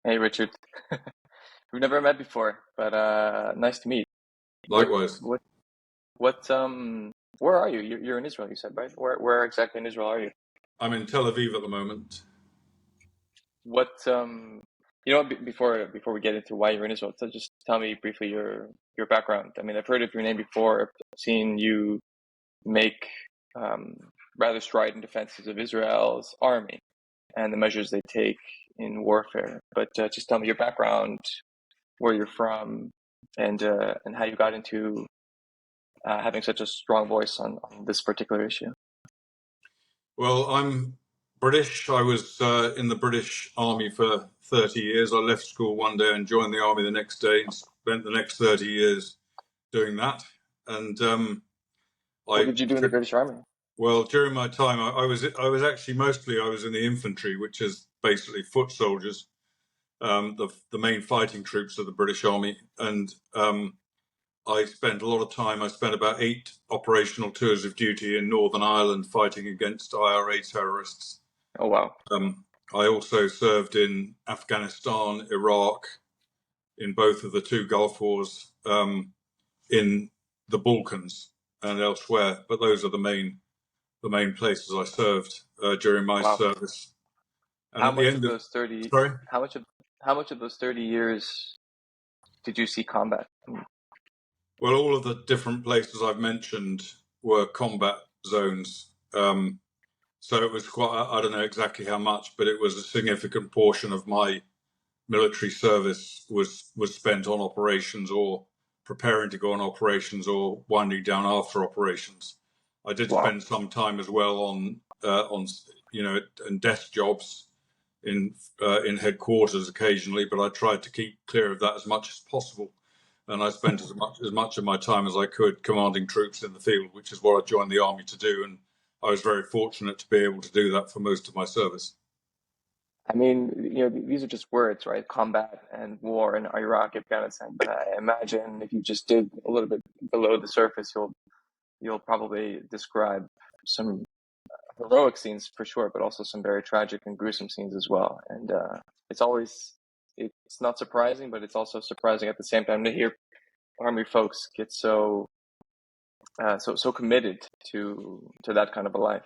Hey, Richard. We've never met before, but nice to meet. What, Likewise. what, where are you? You're in Israel, you said, right? Where exactly in Israel are you? I'm in Tel Aviv at the moment. What, before we get into why you're in Israel, so just tell me briefly your background. I mean, I've heard of your name before. I've seen you make um, rather strident defenses of Israel's army and the measures they take in warfare. But just tell me your background, where you're from, and how you got into having such a strong voice on this particular issue. Well, I'm British. I was in the British Army for 30 years. I left school one day and joined the Army the next day and spent the next 30 years doing that. And What I, did you do in the British Army? well, during my time, I was actually mostly I was in the infantry, which is basically foot soldiers, the main fighting troops of the British Army. And I spent a lot of time. I spent about 8 operational tours of duty in Northern Ireland fighting against IRA terrorists. Oh, wow. Um, I also served in Afghanistan, Iraq, in both of the 2 Gulf Wars, in the Balkans and elsewhere. But those are the main places I served during my Wow. service. And How at the much end of of those 30, sorry, how much of those 30 years did you see combat? well, all of the different places I've mentioned were combat zones. So it was quite, I don't know exactly how much, but it was a significant portion of my military service was spent on operations or preparing to go on operations or winding down after operations. I did Wow. spend some time as well on and desk jobs in headquarters occasionally, but I tried to keep clear of that as much as possible. And I spent as much of my time as I could commanding troops in the field, which is what I joined the army to do. And I was very fortunate to be able to do that for most of my service. I mean, these are just words, right? Combat and war in Iraq, Afghanistan. But I imagine if you just dig a little bit below the surface, you'll probably describe some heroic scenes for sure, but also some very tragic and gruesome scenes as well. And it's not surprising, but it's also surprising at the same time to hear army folks get so committed to that kind of a life.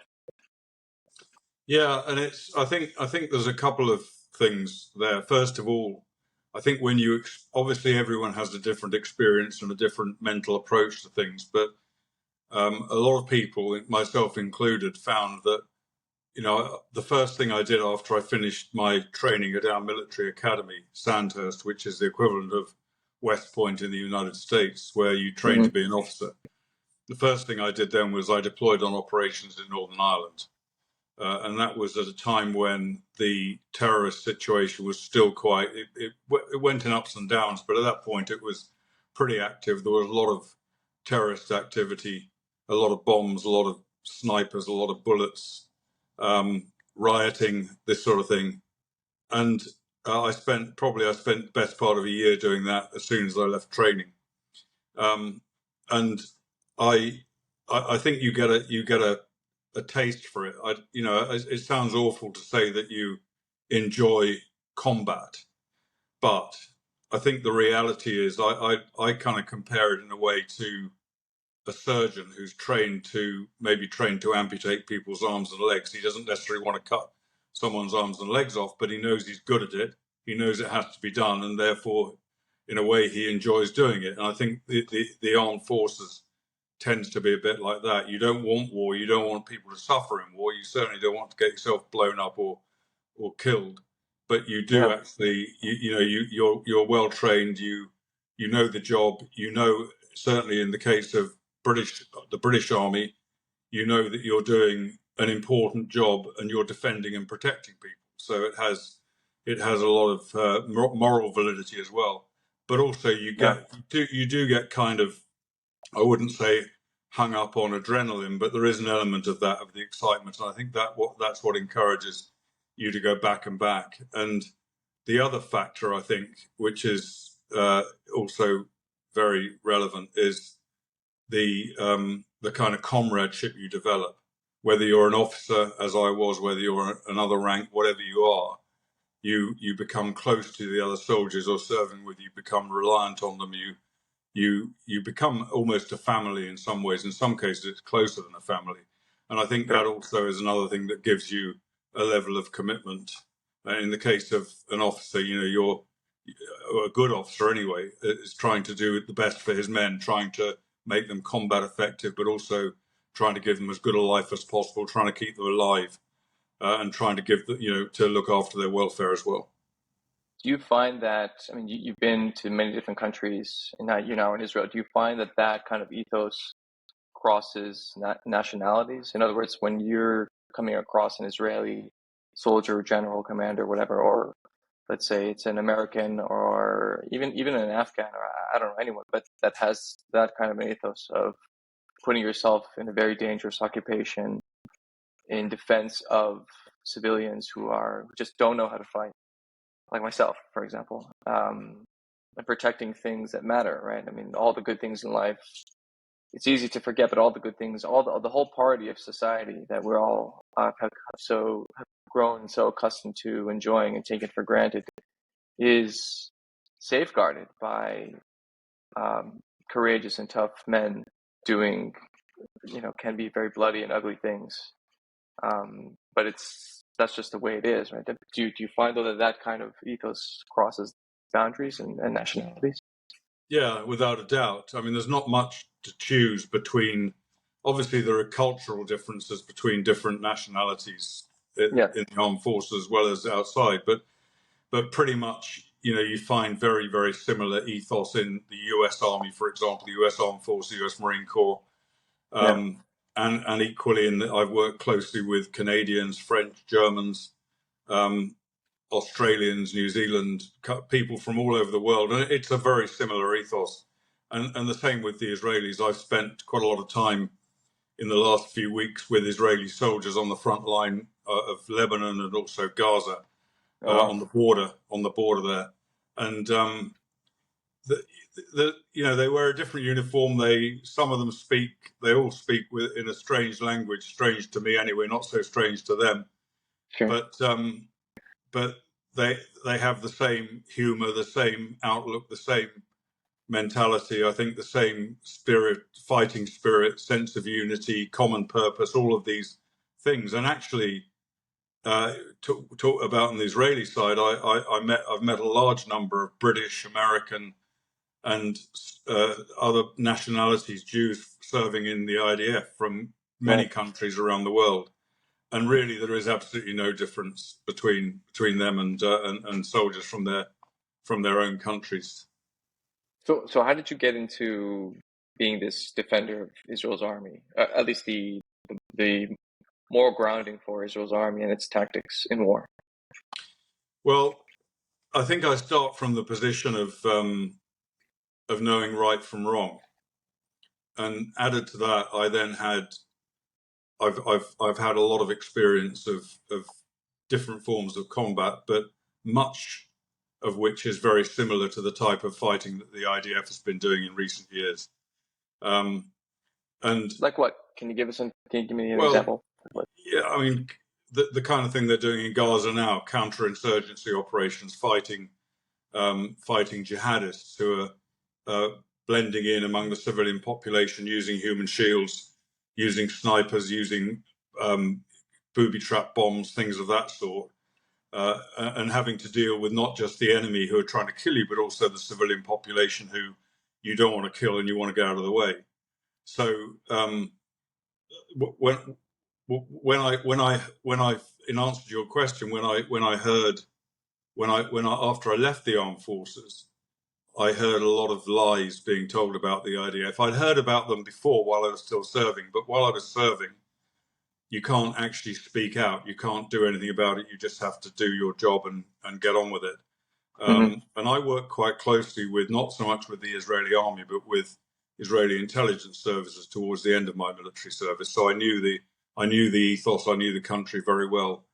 Yeah, and I think there's a couple of things there. First of all, I think when you obviously everyone has a different experience and a different mental approach to things, but a lot of people, myself included, found that the first thing I did after I finished my training at our military academy, Sandhurst, which is the equivalent of West Point in the United States, where you train Mm-hmm. to be an officer. The first thing I did then was I deployed on operations in Northern Ireland. And that was at a time when the terrorist situation was still it went in ups and downs, but at that point it was pretty active. There was a lot of terrorist activity, a lot of bombs, a lot of snipers, a lot of bullets, rioting, this sort of thing. And I spent the best part of a year doing that as soon as I left training. And I I think you get a taste for it. It sounds awful to say that you enjoy combat, but I think the reality is I kind of compare it in a way to a surgeon who's trained to amputate people's arms and legs. He doesn't necessarily want to cut someone's arms and legs off, but he knows he's good at it. He knows it has to be done, and therefore, in a way, he enjoys doing it. And I think the armed forces tends to be a bit like that. You don't want war. You don't want people to suffer in war. You certainly don't want to get yourself blown up or killed. But you do Yeah. actually, you're well trained. You know the job. Certainly in the case of the British Army, you know that you're doing an important job and you're defending and protecting people. So it has a lot of moral validity as well. But also Yeah. you do get kind of, I wouldn't say hung up on adrenaline, but there is an element of that, of the excitement. And I think that's what encourages you to go back and back. And the other factor, I think, which is also very relevant, is the kind of comradeship you develop. Whether you're an officer, as I was, whether you're another rank, whatever you are, you become close to the other soldiers or serving with. You become reliant on them. You become almost a family in some ways. In some cases, it's closer than a family. And I think Sure. that also is another thing that gives you a level of commitment. In the case of an officer, you're a good officer anyway, is trying to do the best for his men, trying to make them combat effective, but also trying to give them as good a life as possible, trying to keep them alive, and trying to give them, to look after their welfare as well. Do you find that, I mean, you've been to many different countries, and now you're now in Israel. Do you find that that kind of ethos crosses nationalities? In other words, when you're coming across an Israeli soldier, general, commander, whatever, or let's say it's an American or even an Afghan, or I don't know, anyone, but that has that kind of an ethos of putting yourself in a very dangerous occupation in defense of civilians who just don't know how to fight, like myself, for example, and protecting things that matter, right? I mean, all the good things in life, it's easy to forget, but all the good things, all the whole party of society that we're all have grown so accustomed to enjoying and taking for granted is safeguarded by courageous and tough men doing, can be very bloody and ugly things. But that's just the way it is, right? Do you find though that kind of ethos crosses boundaries and nationalities? Yeah, without a doubt. I mean, there's not much to choose between. Obviously, there are cultural differences between different nationalities Yeah, in the armed forces as well as outside, but pretty much, you find very, very similar ethos in the U.S. Army, for example, the U.S. Armed Forces, the U.S. Marine Corps, yeah. and equally I've worked closely with Canadians, French, Germans, Australians, New Zealand, people from all over the world, and it's a very similar ethos. And the same with the Israelis. I've spent quite a lot of time in the last few weeks with Israeli soldiers on the front line of Lebanon and also Gaza, Oh wow. on the border there, and they wear a different uniform. Some of them they all speak in a strange language, strange to me anyway, not so strange to them, Sure. but they have the same humor, the same outlook, the same mentality. I think the same spirit, fighting spirit, sense of unity, common purpose, all of these things. And actually, talk about on the Israeli side, I've met a large number of British, American, and other nationalities, Jews serving in the IDF from many Right. countries around the world. And really, there is absolutely no difference between them and soldiers from their own countries. So how did you get into being this defender of Israel's army? At least the moral grounding for Israel's army and its tactics in war. Well, I think I start from the position of knowing right from wrong, and added to that, I've had a lot of experience of different forms of combat, but much of which is very similar to the type of fighting that the IDF has been doing in recent years. And Like what? Can you give me an well, example? yeah, I mean, the kind of thing they're doing in Gaza now, counterinsurgency operations, fighting jihadists who are blending in among the civilian population, using human shields, using snipers, using booby trap bombs, things of that sort, and having to deal with not just the enemy who are trying to kill you, but also the civilian population who you don't want to kill and you want to get out of the way. So in answer to your question, after I left the armed forces, I heard a lot of lies being told about the IDF. I'd heard about them before while I was still serving, but while I was serving, you can't actually speak out. You can't do anything about it. You just have to do your job and get on with it. Mm-hmm. And I worked quite closely with, not so much with the Israeli army, but with Israeli intelligence services towards the end of my military service. So I knew the ethos, I knew the country very well.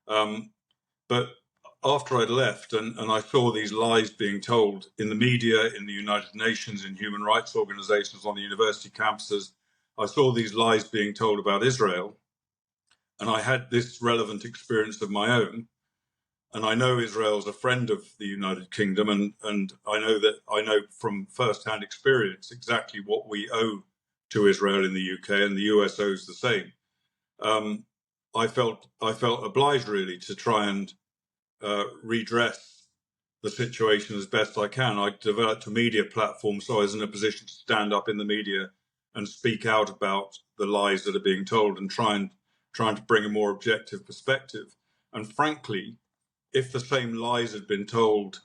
But after I'd left and I saw these lies being told in the media, in the United Nations, in human rights organizations, on the university campuses, I saw these lies being told about Israel. And I had this relevant experience of my own. and I know Israel's a friend of the United Kingdom, and I know from first-hand experience exactly what we owe to Israel in the UK, and the US owes the same. I felt obliged really to try and redress the situation as best I can. I developed a media platform, so I was in a position to stand up in the media and speak out about the lies that are being told and trying to bring a more objective perspective. And frankly, if the same lies had been told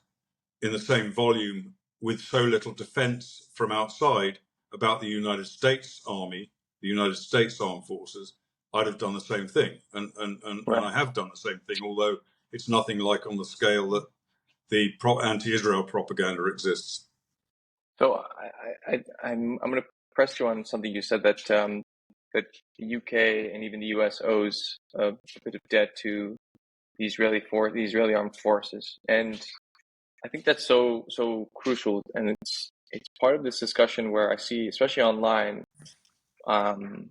in the same volume with so little defense from outside about the United States Army, the United States Armed Forces, I'd have done the same thing. And Right. I have done the same thing, although it's nothing like on the scale that the anti-Israel propaganda exists. So I'm going to press you on something you said, that that the UK and even the US owes a bit of debt to the Israeli armed forces, and I think that's so crucial, and it's part of this discussion where I see, especially online, um,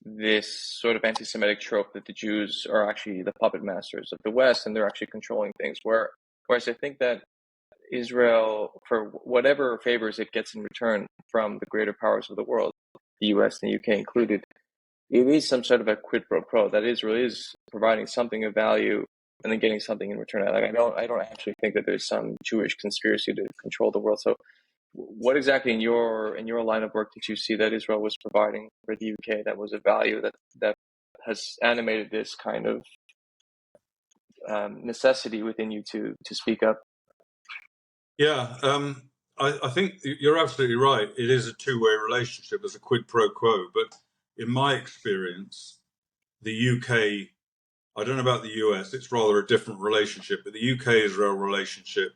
this sort of anti-Semitic trope that the Jews are actually the puppet masters of the West and they're actually controlling things. Whereas I think that Israel, for whatever favors it gets in return from the greater powers of the world, the US and the UK included, it is some sort of a quid pro quo, that Israel is providing something of value and then getting something in return. Like I don't actually think that there's some Jewish conspiracy to control the world. So what exactly in your line of work did you see that Israel was providing for the UK that was a value that has animated this kind of necessity within you to speak up? Yeah, I think you're absolutely right. It is a two-way relationship. There's a quid pro quo. But in my experience, the UK, I don't know about the US, it's rather a different relationship. But the UK-Israel relationship,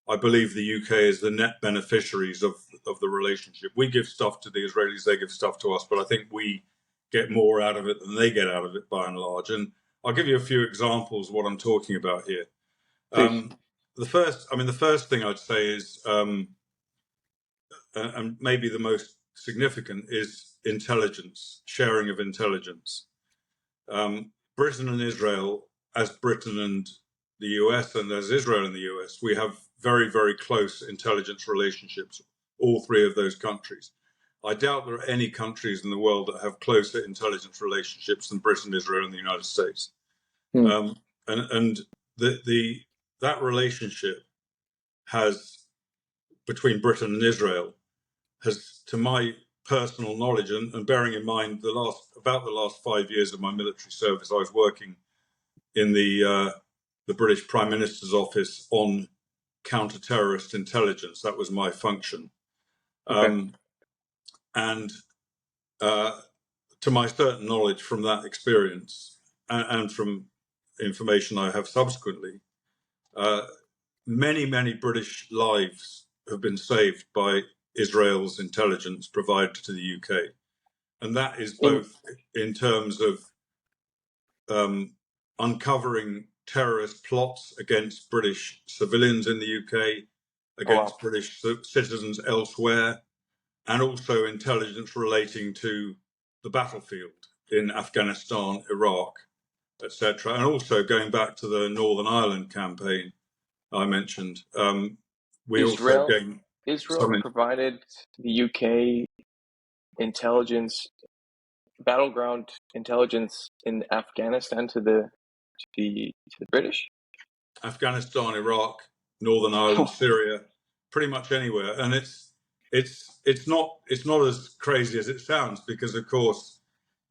I believe the UK is the net beneficiaries of the relationship. We give stuff to the Israelis, they give stuff to us, but I think we get more out of it than they get out of it by and large. And I'll give you a few examples of what I'm talking about here. Please. The first thing I'd say is, and maybe the most significant, is intelligence, sharing of intelligence. Britain and Israel, as Britain and the US, and as Israel and the US, we have very, very close intelligence relationships, all three of those countries. I doubt there are any countries in the world that have closer intelligence relationships than Britain, Israel, and the United States. Hmm. And that relationship has, between Britain and Israel, has, to my personal knowledge, and bearing in mind the last 5 years of my military service, I was working in the British Prime Minister's office on counter-terrorist intelligence. That was my function. Okay. And to my certain knowledge from that experience and from information I have subsequently, many British lives have been saved by Israel's intelligence provided to the UK. And that is In both in terms of uncovering terrorist plots against British civilians in the UK, Oh wow. against British citizens elsewhere, and also intelligence relating to the battlefield in Afghanistan, Iraq, etc. And also going back to the Northern Ireland campaign I mentioned, we also Israel gained Israel some. provided the UK intelligence, battleground intelligence in Afghanistan to the British. Afghanistan, Iraq, Northern Ireland, Syria, pretty much anywhere. And it's not as crazy as it sounds, because of course,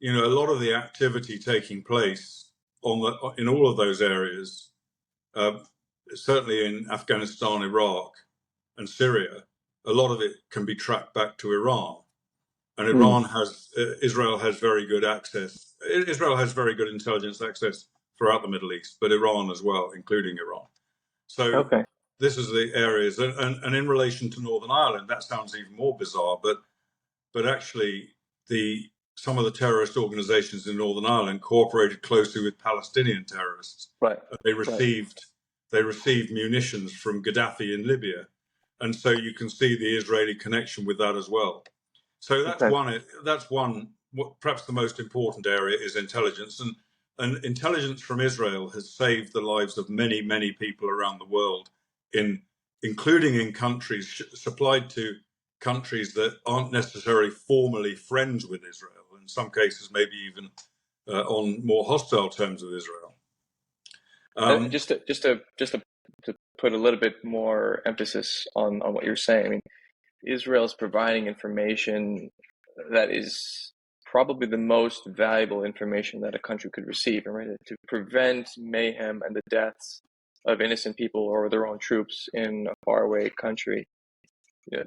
a lot of the activity taking place in all of those areas, certainly in Afghanistan, Iraq, and Syria, a lot of it can be tracked back to Iran. And Hmm. Israel has very good access. Israel has very good intelligence access throughout the Middle East, but Iran as well, including Iran. So Okay. this is the areas, and in relation to Northern Ireland, that sounds even more bizarre, but actually some of the terrorist organizations in Northern Ireland cooperated closely with Palestinian terrorists. Right. They Right. received munitions from Gaddafi in Libya, and so you can see the Israeli connection with that as well. So that's Okay. one. Perhaps the most important area is intelligence, and And intelligence from Israel has saved the lives of many, many people around the world, including in countries supplied to countries that aren't necessarily formally friends with Israel. In some cases, maybe even on more hostile terms with Israel. To put a little bit more emphasis on what you're saying. I mean, Israel is providing information that is probably the most valuable information that a country could receive, right? To prevent mayhem and the deaths of innocent people or their own troops in a faraway country.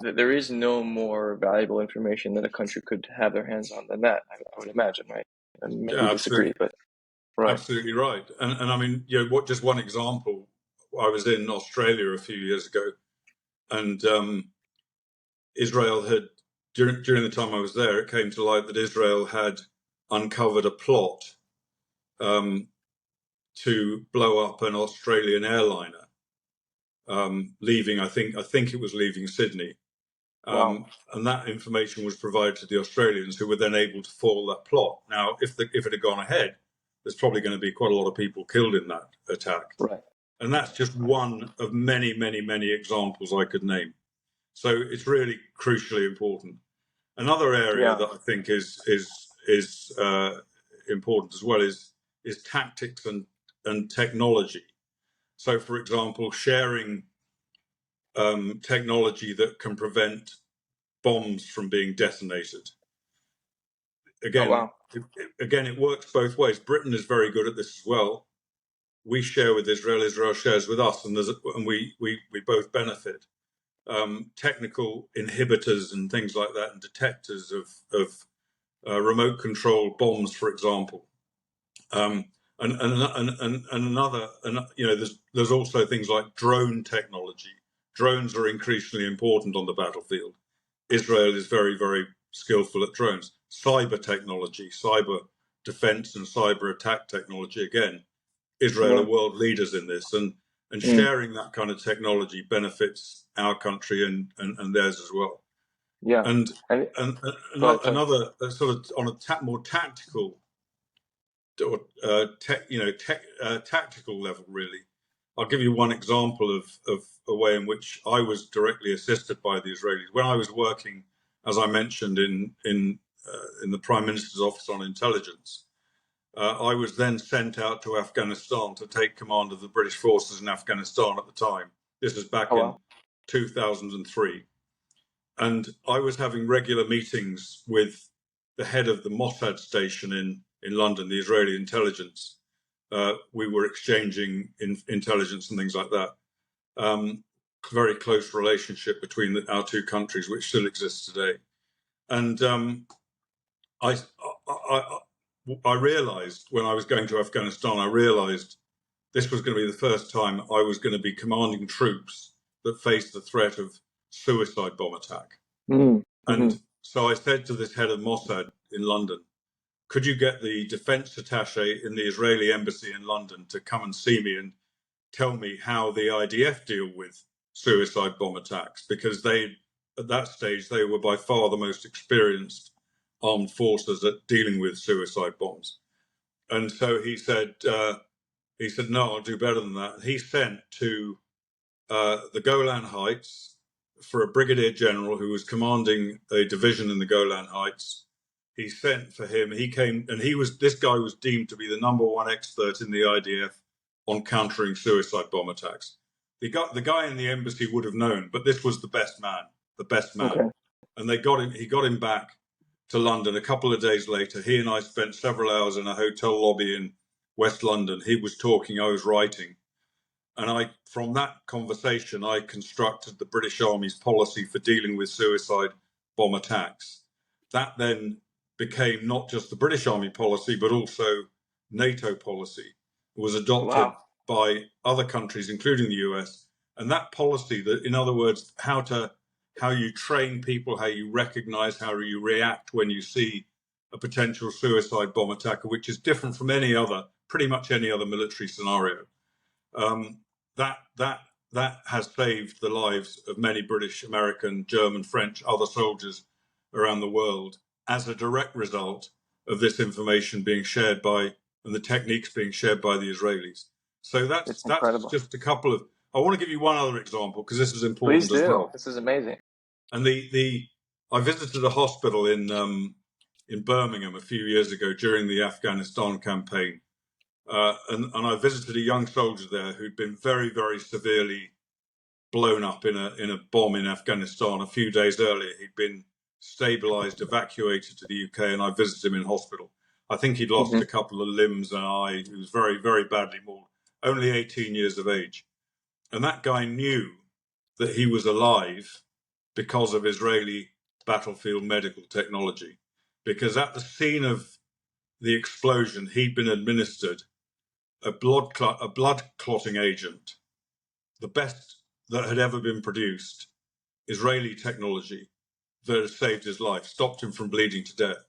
There is no more valuable information that a country could have their hands on than that, I would imagine, right? And maybe Yeah, disagree, but right. absolutely right. And I mean, just one example. I was in Australia a few years ago, and Israel had, during the time I was there, it came to light that Israel had uncovered a plot to blow up an Australian airliner, leaving. I think it was leaving Sydney, Wow. and that information was provided to the Australians, who were then able to foil that plot. Now, if it had gone ahead, there's probably going to be quite a lot of people killed in that attack. Right. And that's just one of many, many, many examples I could name. So it's really crucially important. Another area Yeah. that I think is important as well is tactics and technology. So, for example, sharing technology that can prevent bombs from being detonated. Oh, Again, wow. it works both ways. Britain is very good at this as well. We share with Israel, Israel shares with us, and we both benefit. Technical inhibitors and things like that, and detectors of remote control bombs, for example. And there's also things like drone technology. Drones are increasingly important on the battlefield. Israel is very, very skillful at drones. Cyber technology, cyber defense and cyber attack technology, again, Israel are world leaders in this, and sharing that kind of technology benefits our country and theirs as well. Yeah. And another sort of on a more tactical or tactical level, really. I'll give you one example of a way in which I was directly assisted by the Israelis when I was working, as I mentioned, in the Prime Minister's Office on Intelligence. I was then sent out to Afghanistan to take command of the British forces in Afghanistan at the time. This was back in 2003. And I was having regular meetings with the head of the Mossad station in London, the Israeli intelligence. We were exchanging intelligence and things like that. Very close relationship between our two countries, which still exists today. And I realized when I was going to Afghanistan, I realized this was going to be the first time I was going to be commanding troops that faced the threat of suicide bomb attack. Mm-hmm. And so I said to this head of Mossad in London, could you get the defense attaché in the Israeli embassy in London to come and see me and tell me how the IDF deal with suicide bomb attacks? Because at that stage, they were by far the most experienced armed forces at dealing with suicide bombs. And so he said, no, I'll do better than that. And he sent to the Golan Heights for a brigadier general who was commanding a division in the Golan Heights. He sent for him. He came, and this guy was deemed to be the number one expert in the IDF on countering suicide bomb attacks. The guy in the embassy would have known, but this was the best man. Okay. And they got him. He got him back to London a couple of days later. He and I spent several hours in a hotel lobby in West London. He was talking, I was writing. And from that conversation, I constructed the British Army's policy for dealing with suicide bomb attacks. That then became not just the British Army policy, but also NATO policy. It was adopted by other countries, including the US. And that policy, that, in other words, how you train people, how you recognize, how you react when you see a potential suicide bomb attacker, which is different from pretty much any other military scenario. That has saved the lives of many British, American, German, French, other soldiers around the world as a direct result of this information being shared by and the techniques being shared by the Israelis. So It's that's incredible. just a couple of. I want to give you one other example because this is Please important as do. well. This is amazing. And I visited a hospital in Birmingham a few years ago during the Afghanistan campaign, and I visited a young soldier there who'd been very, very severely blown up in a bomb in Afghanistan a few days earlier. He'd been stabilized, evacuated to the UK, and I visited him in hospital. I think he'd lost a couple of limbs and an eye. He was very, very badly mauled, only 18 years of age. And that guy knew that he was alive because of Israeli battlefield medical technology. Because at the scene of the explosion, he'd been administered a blood clotting agent, the best that had ever been produced, Israeli technology that has saved his life, stopped him from bleeding to death.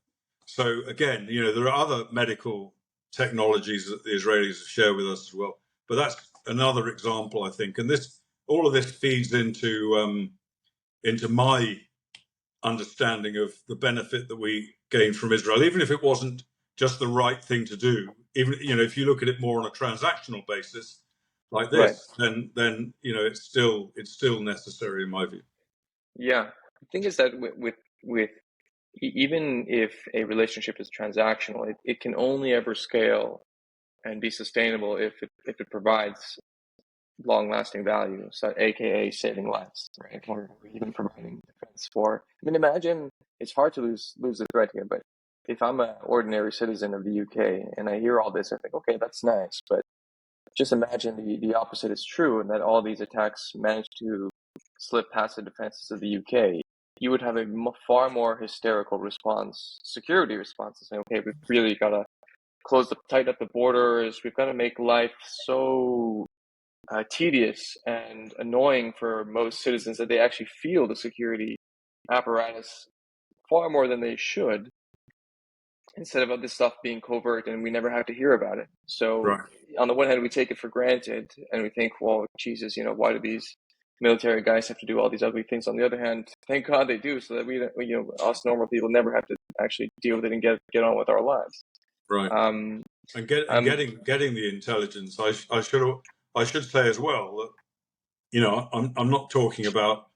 So again, there are other medical technologies that the Israelis have shared with us as well. But that's another example, I think. And all of this feeds into my understanding of the benefit that we gain from Israel, even if it wasn't just the right thing to do. Even if you look at it more on a transactional basis, like Right. this, then it's still necessary in my view. Yeah. The thing is that with even if a relationship is transactional, it can only ever scale and be sustainable if it provides long-lasting value, so aka saving lives, right? Or even providing defense for. I mean, imagine it's hard to lose the thread here, but if I'm an ordinary citizen of the UK and I hear all this, I think, okay, that's nice, but just imagine the opposite is true, and that all these attacks manage to slip past the defenses of the UK. You would have a far more hysterical response, security response, to say, okay, we've really got to tighten up the borders. We've got to make life so tedious and annoying for most citizens that they actually feel the security apparatus far more than they should, instead of this stuff being covert and we never have to hear about it. So Right. on the one hand, we take it for granted and we think, well, Jesus, why do these military guys have to do all these ugly things? On the other hand, thank God they do, so that we us normal people never have to actually deal with it and get on with our lives. Right. And getting the intelligence, I should say as well that I'm not talking about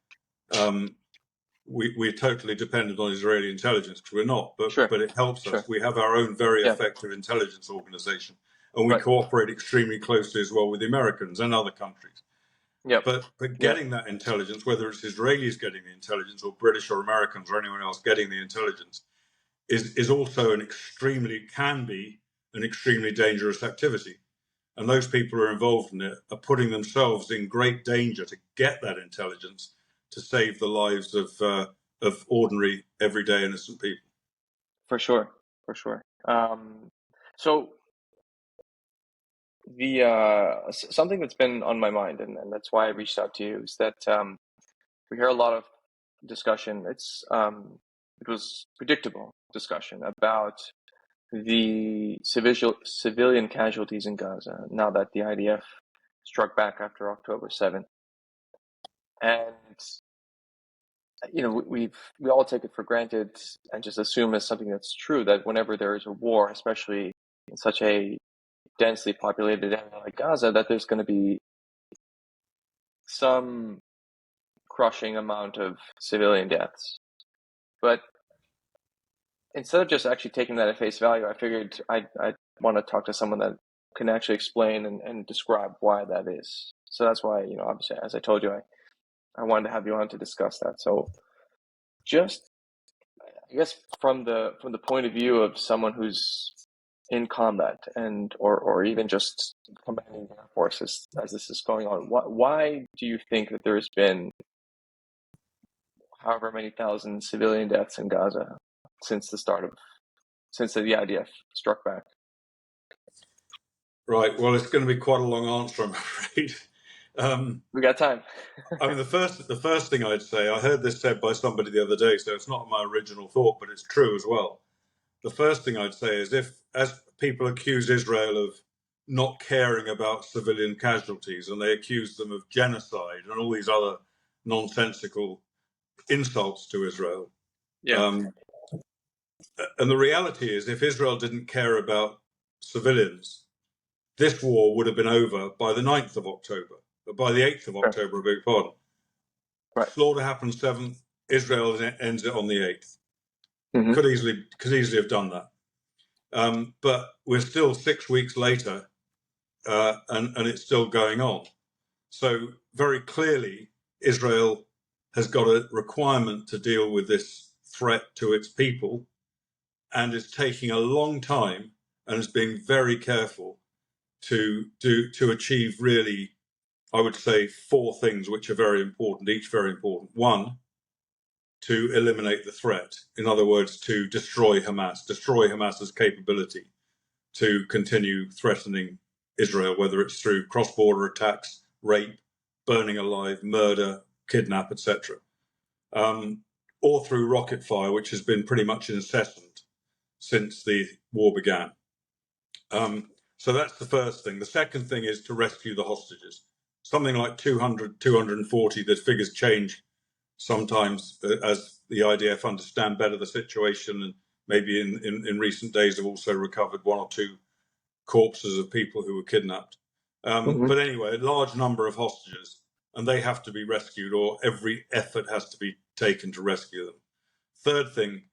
we're totally dependent on Israeli intelligence, because we're not, but it helps us. We have our own very effective intelligence organization, and we cooperate extremely closely as well with the Americans and other countries. But getting that intelligence, whether it's Israelis getting the intelligence or British or Americans or anyone else getting the intelligence, is also can be an extremely dangerous activity. And those people who are involved in it are putting themselves in great danger to get that intelligence to save the lives of ordinary, everyday, innocent people. For sure. So the something that's been on my mind, and that's why I reached out to you, is that we hear a lot of discussion. It was predictable discussion about the civilian casualties in Gaza now that the IDF struck back after October 7th. And we all take it for granted and just assume as something that's true that whenever there is a war, especially in such a densely populated area like Gaza, that there's going to be some crushing amount of civilian deaths. But instead of just actually taking that at face value, I figured I'd want to talk to someone that can actually explain and describe why that is. So that's why, obviously, as I told you, I wanted to have you on to discuss that. So just, I guess, from the point of view of someone who's in combat or even just commanding the air forces as this is going on, why do you think that there's been however many thousand civilian deaths in Gaza since the IDF struck back? Right. Well, it's going to be quite a long answer, I'm afraid. We got time. I mean, the first thing I'd say, I heard this said by somebody the other day, so it's not my original thought, but it's true as well. The first thing I'd say is, as people accuse Israel of not caring about civilian casualties, and they accuse them of genocide and all these other nonsensical insults to Israel. And the reality is, if Israel didn't care about civilians, this war would have been over by the 9th of October, by the 8th of October, I beg your pardon. Right. Slaughter happened 7th, Israel ends it on the 8th. Mm-hmm. Could easily have done that. But we're still 6 weeks later, and it's still going on. So very clearly, Israel has got a requirement to deal with this threat to its people, and is taking a long time and is being very careful to achieve really, I would say, 4 things which are very important, each very important. One, to eliminate the threat. In other words, to destroy Hamas's capability to continue threatening Israel, whether it's through cross-border attacks, rape, burning alive, murder, kidnap, etc., or through rocket fire, which has been pretty much incessant since the war began. So that's the first thing. The second thing is to rescue the hostages. Something like 200, 240, the figures change sometimes as the IDF understand better the situation, and maybe in recent days have also recovered 1 or 2 corpses of people who were kidnapped. But anyway, a large number of hostages, and they have to be rescued, or every effort has to be taken to rescue them. Third thing,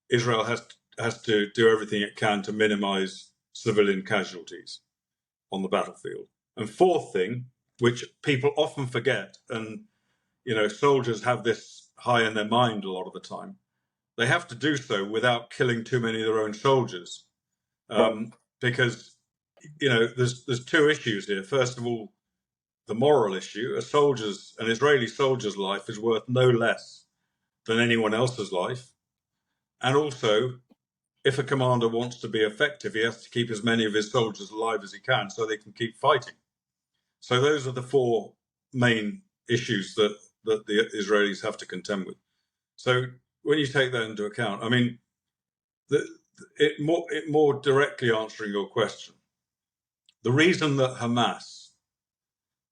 Israel has to do everything it can to minimize civilian casualties on the battlefield. And fourth thing, which people often forget, and soldiers have this high in their mind a lot of the time, they have to do so without killing too many of their own soldiers, because there's 2 issues here. First of all, the moral issue: an Israeli soldier's life is worth no less than anyone else's life, and also, if a commander wants to be effective, he has to keep as many of his soldiers alive as he can so they can keep fighting. So those are the 4 main issues that the Israelis have to contend with. So when you take that into account, I mean, more directly answering your question, the reason that Hamas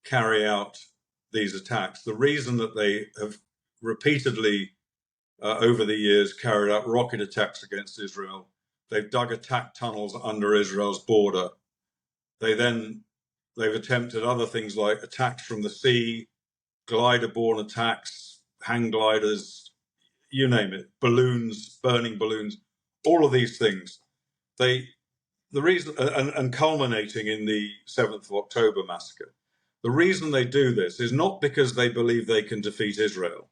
carry out these attacks, the reason that they have repeatedly over the years carried out rocket attacks against Israel, they've dug attack tunnels under Israel's border. They've attempted other things like attacks from the sea, glider-borne attacks, hang gliders, you name it, balloons, burning balloons, all of these things. The reason, and culminating in the 7th of October massacre, the reason they do this is not because they believe they can defeat Israel.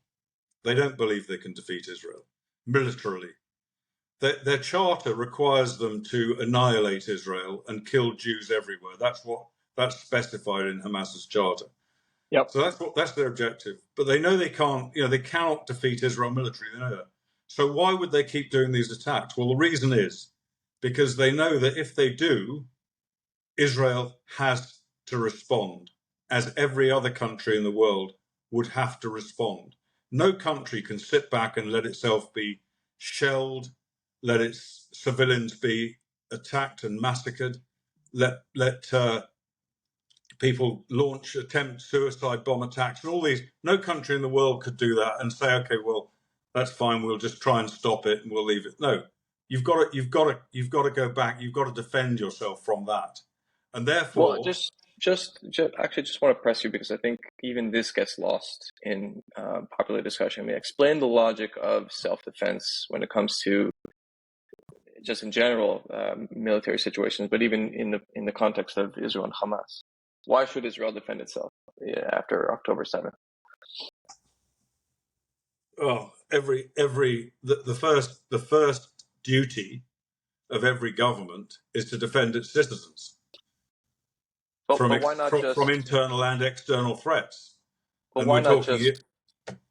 They don't believe they can defeat Israel militarily. Their charter requires them to annihilate Israel and kill Jews everywhere. That's specified in Hamas's charter. Yep. So that's their objective. But they know they can't. They cannot defeat Israel militarily. They know that. So why would they keep doing these attacks? Well, the reason is because they know that if they do, Israel has to respond, as every other country in the world would have to respond. No country can sit back and let itself be shelled, let its civilians be attacked and massacred, let people attempt suicide bomb attacks and all these. No country in the world could do that and say, okay, well, that's fine, we'll just try and stop it and we'll leave it. No, you've got to go back. You've got to defend yourself from that. And therefore, well, just want to press you, because I think even this gets lost in popular discussion. I mean, explain the logic of self-defense when it comes to just in general military situations, but even in the context of Israel and Hamas. Why should Israel defend itself after October 7th? Oh, the first duty of every government is to defend its citizens from internal and external threats. But and why we're not talking just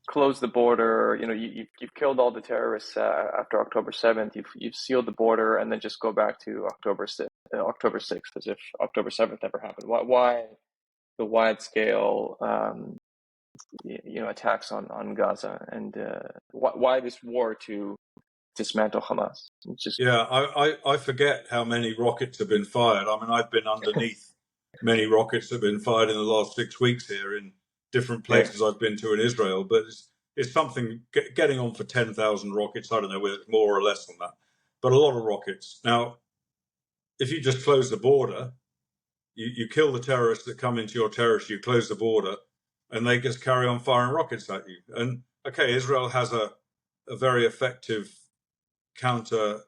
close the border? You've killed all the terrorists after October 7th. You've sealed the border, and then just go back to October 6th, as if October 7th never happened. Why the wide scale attacks on Gaza, and why this war to dismantle Hamas? I forget how many rockets have been fired. I mean, I've been underneath many rockets that have been fired in the last 6 weeks here in different places I've been to in Israel, but it's something getting on for 10,000 rockets. I don't know whether it's more or less than that, but a lot of rockets. Now, if you just close the border, you kill the terrorists that come into your territory, you close the border, and they just carry on firing rockets at you. And okay, Israel has a very effective counter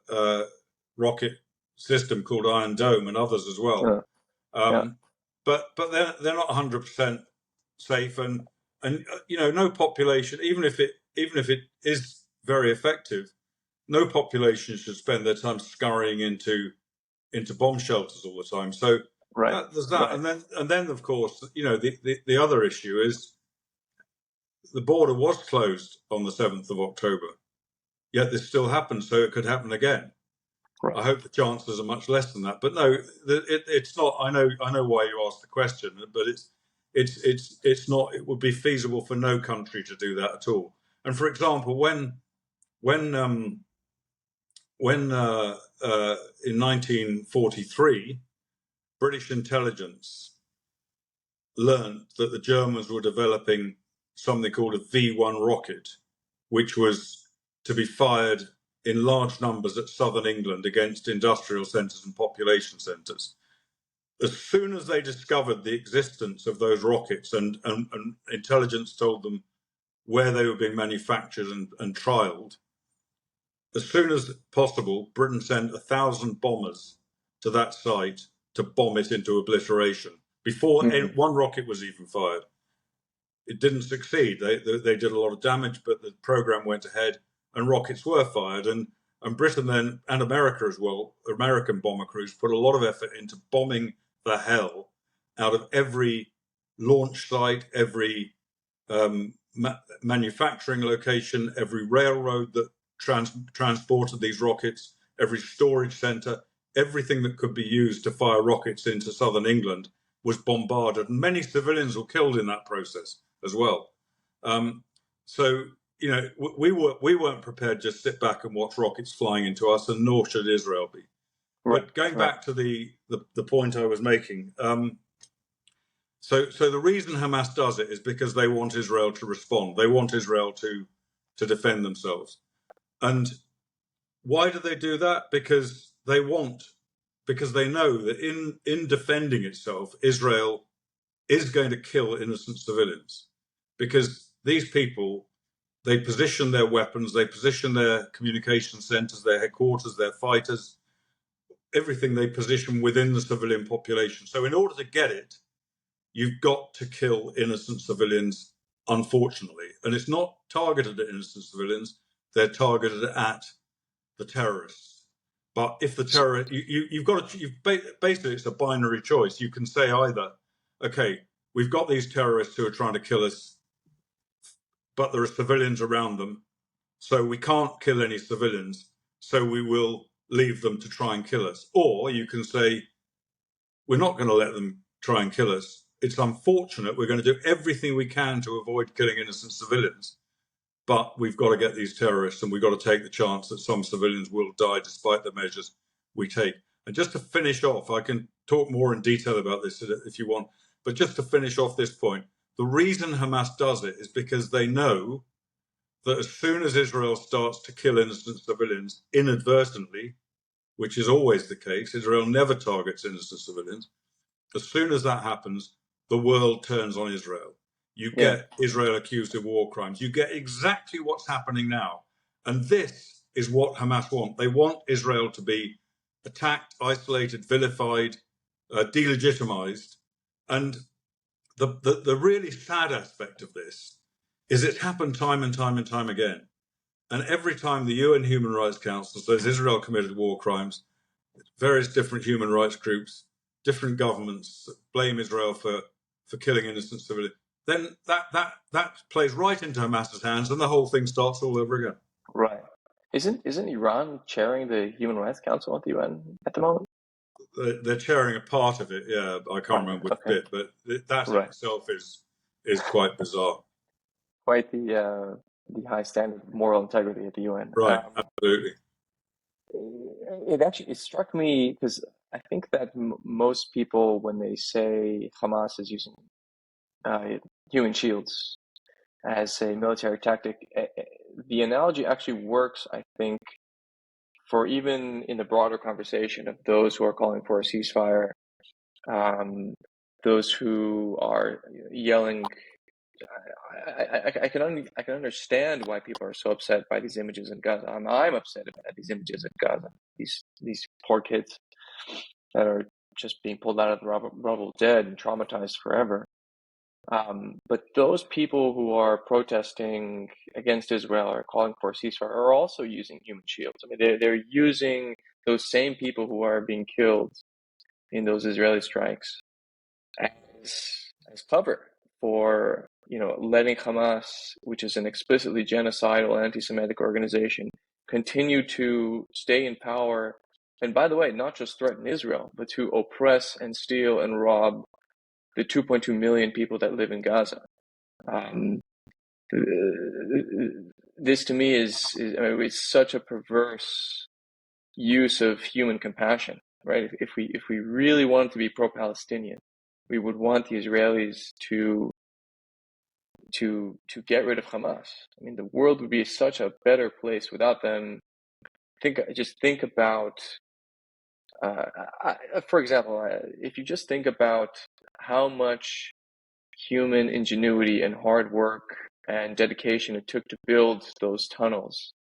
rocket system called Iron Dome and others as well. Yeah. But they're not 100% safe, and no population, even if it is very effective, no population should spend their time scurrying into bomb shelters all the time. So there's that, and then of course the other issue is the border was closed on the 7th of October, yet this still happens, so it could happen again. Right. I hope the chances are much less than that, but no, it's not. I know why you asked the question, but it's not. It would be feasible for no country to do that at all. And for example, when in 1943, British intelligence learned that the Germans were developing something called a V1 rocket, which was to be fired in large numbers at southern England against industrial centres and population centres. As soon as they discovered the existence of those rockets and intelligence told them where they were being manufactured and trialled, as soon as possible, Britain sent 1,000 bombers to that site to bomb it into obliteration before one rocket was even fired. It didn't succeed. They did a lot of damage, but the program went ahead and rockets were fired. And Britain then, and America as well, American bomber crews put a lot of effort into bombing the hell out of every launch site, every manufacturing location, every railroad that transported these rockets, every storage centre, everything that could be used to fire rockets into southern England was bombarded, and many civilians were killed in that process as well. So we weren't prepared to just sit back and watch rockets flying into us, and nor should Israel be. Right. But going back to the point I was making, so the reason Hamas does it is because they want Israel to respond. They want Israel to defend themselves. And why do they do that? Because they know that in defending itself, Israel is going to kill innocent civilians. Because these people, they position their weapons, they position their communication centers, their headquarters, their fighters, everything they position within the civilian population. So in order to get it, you've got to kill innocent civilians, unfortunately. And it's not targeted at innocent civilians, they're targeted at the terrorists. But if the terrorist, basically it's a binary choice. You can say either, okay, we've got these terrorists who are trying to kill us, but there are civilians around them, so we can't kill any civilians, so we will leave them to try and kill us. Or you can say, we're not going to let them try and kill us. It's unfortunate. We're going to do everything we can to avoid killing innocent civilians, but we've got to get these terrorists, and we've got to take the chance that some civilians will die despite the measures we take. And just to finish off, I can talk more in detail about this if you want, but just to finish off this point, the reason Hamas does it is because they know that as soon as Israel starts to kill innocent civilians inadvertently, which is always the case, Israel never targets innocent civilians. As soon as that happens, the world turns on Israel. You get Israel accused of war crimes. You get exactly what's happening now. And this is what Hamas want. They want Israel to be attacked, isolated, vilified, delegitimized. And the really sad aspect of this is it's happened time and time and time again. And every time the UN Human Rights Council says Israel committed war crimes, various different human rights groups, different governments blame Israel for killing innocent civilians, then that plays right into Hamas's hands, and the whole thing starts all over again. Right. Isn't Iran chairing the Human Rights Council at the UN at the moment? They're chairing a part of it, yeah. I can't remember which bit, but that in itself is quite bizarre. Quite the high standard of moral integrity at the UN. Right, absolutely. It struck me because I think that most people, when they say Hamas is using human shields as a military tactic, the analogy actually works, I think, for even in the broader conversation of those who are calling for a ceasefire, those who are yelling, I can understand why people are so upset by these images in Gaza. I'm upset at these images in Gaza. These poor kids that are just being pulled out of the rubble dead and traumatized forever. But those people who are protesting against Israel or calling for a ceasefire are also using human shields. I mean, they're using those same people who are being killed in those Israeli strikes as cover for, letting Hamas, which is an explicitly genocidal anti-Semitic organization, continue to stay in power. And by the way, not just threaten Israel, but to oppress and steal and rob the 2.2 million people that live in Gaza. This to me it's such a perverse use of human compassion, right? If we really wanted to be pro-Palestinian, we would want the Israelis to get rid of Hamas. I mean, the world would be such a better place without them. Think about, for example, if you just think about how much human ingenuity and hard work and dedication it took to build those tunnels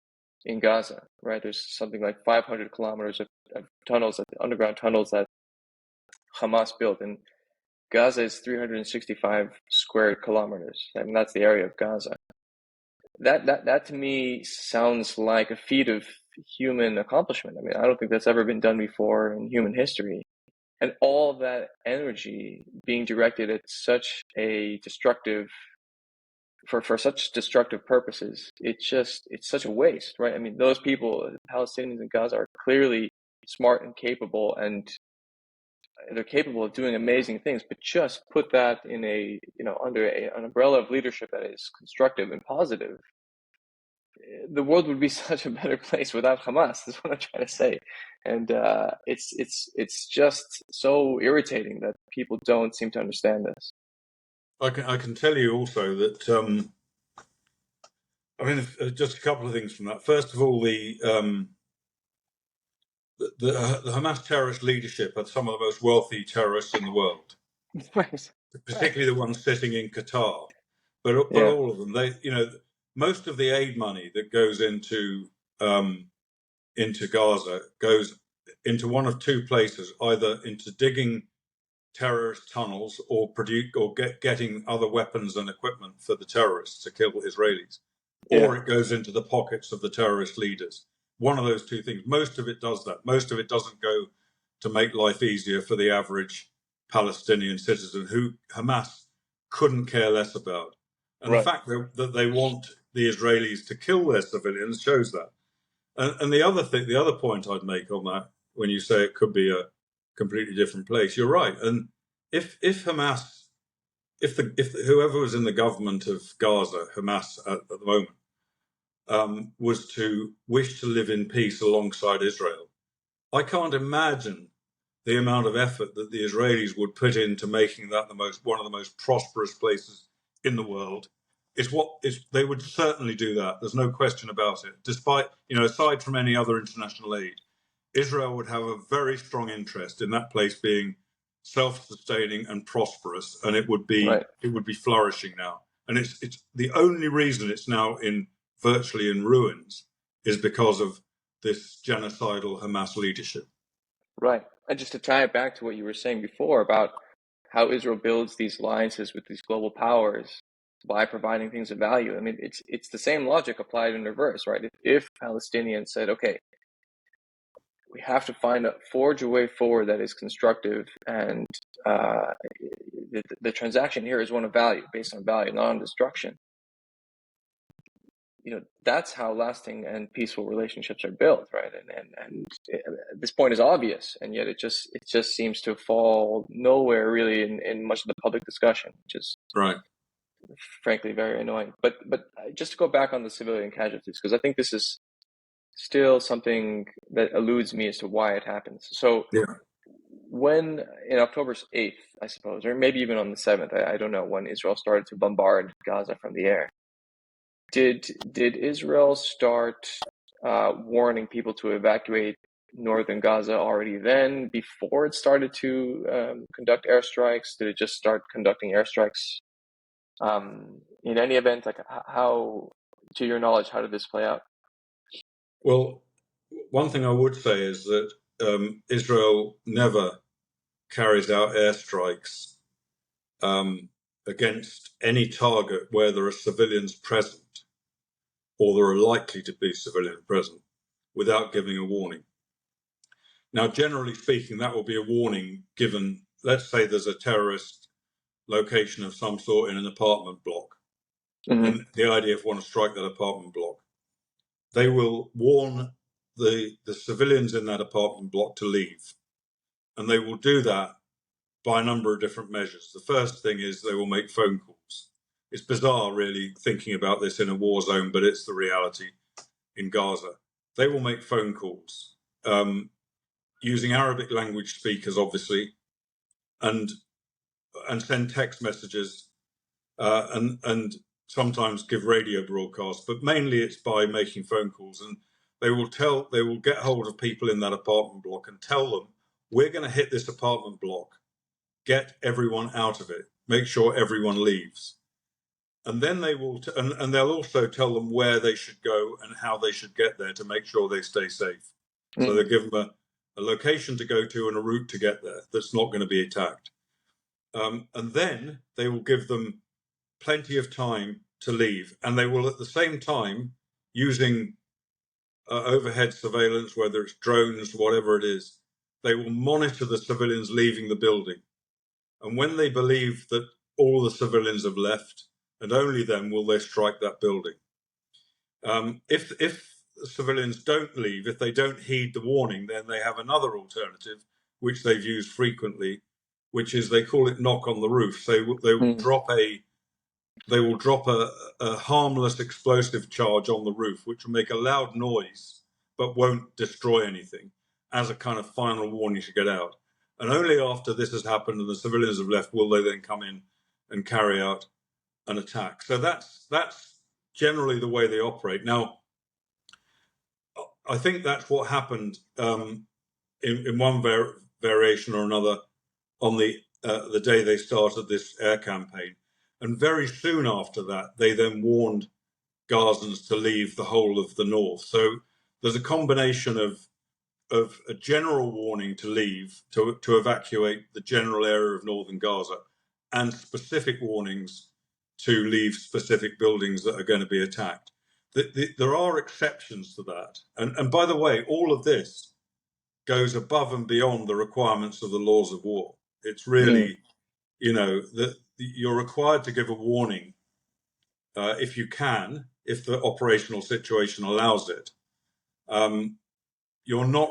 in Gaza, right? There's something like 500 kilometers of tunnels, underground tunnels that Hamas built, and Gaza is 365 square kilometers. I mean, that's the area of Gaza. That to me sounds like a feat of human accomplishment. I mean, I don't think that's ever been done before in human history. And all that energy being directed at such a destructive, for such destructive purposes, it's such a waste, right? I mean, those people, Palestinians in Gaza, are clearly smart and capable, and they're capable of doing amazing things, but just put that in under an umbrella of leadership that is constructive and positive, the world would be such a better place without Hamas. That's what I'm trying to say. And it's just so irritating that people don't seem to understand this. I can tell you also that just a couple of things from that. First of all, the Hamas terrorist leadership are some of the most wealthy terrorists in the world, Right. particularly the ones sitting in Qatar. But all of them, most of the aid money that goes into Gaza goes into one of two places: either into digging terrorist tunnels or getting other weapons and equipment for the terrorists to kill Israelis, or it goes into the pockets of the terrorist leaders. One of those two things. Most of it does that. Most of it doesn't go to make life easier for the average Palestinian citizen who Hamas couldn't care less about. And the fact that they want the Israelis to kill their civilians shows that. And the other point I'd make on that, when you say it could be a completely different place, you're right. And if Hamas, if whoever was in the government of Gaza, Hamas at the moment, was to wish to live in peace alongside Israel, I can't imagine the amount of effort that the Israelis would put into making that one of the most prosperous places in the world. They would certainly do that. There's no question about it. Despite, aside from any other international aid, Israel would have a very strong interest in that place being self-sustaining and prosperous, and it would be flourishing now. And it's the only reason it's now virtually in ruins is because of this genocidal Hamas leadership. Right. And just to tie it back to what you were saying before about how Israel builds these alliances with these global powers by providing things of value. I mean, it's the same logic applied in reverse, right? If Palestinians said, okay, we have to forge a way forward that is constructive, and the transaction here is one of value, based on value, not on destruction. That's how lasting and peaceful relationships are built, right? And this point is obvious, and yet it just seems to fall nowhere really in much of the public discussion, which is frankly very annoying. But just to go back on the civilian casualties, because I think this is still something that eludes me as to why it happens. So when in October 8th, I suppose, or maybe even on the 7th, I don't know, when Israel started to bombard Gaza from the air, did Israel start warning people to evacuate northern Gaza already then, before it started to conduct airstrikes? Did it just start conducting airstrikes? In any event, like how, to your knowledge, how did this play out? Well, one thing I would say is that Israel never carries out airstrikes against any target where there are civilians present or there are likely to be civilians present without giving a warning. Now, generally speaking, that will be a warning given, let's say there's a terrorist location of some sort in an apartment block, and the IDF want to strike that apartment block. They will warn the civilians in that apartment block to leave. And they will do that by a number of different measures. The first thing is they will make phone calls. It's bizarre, really, thinking about this in a war zone, but it's the reality in Gaza. They will make phone calls using Arabic language speakers, obviously, and send text messages and sometimes give radio broadcasts, but mainly it's by making phone calls. And they will get hold of people in that apartment block and tell them, we're going to hit this apartment block, get everyone out of it, make sure everyone leaves. And then they will, and they'll also tell them where they should go and how they should get there to make sure they stay safe. So they give them a location to go to and a route to get there that's not going to be attacked. And then they will give them plenty of time to leave. And they will, at the same time, using overhead surveillance, whether it's drones, whatever it is, they will monitor the civilians leaving the building. And when they believe that all the civilians have left, and only then will they strike that building. If the civilians don't leave, if they don't heed the warning, then they have another alternative, which they've used frequently, which is they call it knock on the roof. So they will drop a harmless explosive charge on the roof, which will make a loud noise but won't destroy anything, as a kind of final warning to get out. And only after this has happened and the civilians have left will they then come in and carry out an attack. So that's generally the way they operate. Now, I think that's what happened in one variation or another on the day they started this air campaign. And very soon after that, they then warned Gazans to leave the whole of the north. So there's a combination of a general warning to leave, to evacuate the general area of northern Gaza, and specific warnings to leave specific buildings that are going to be attacked. There are exceptions to that. And by the way, all of this goes above and beyond the requirements of the laws of war. It's really, that you're required to give a warning if you can, if the operational situation allows it. You're not,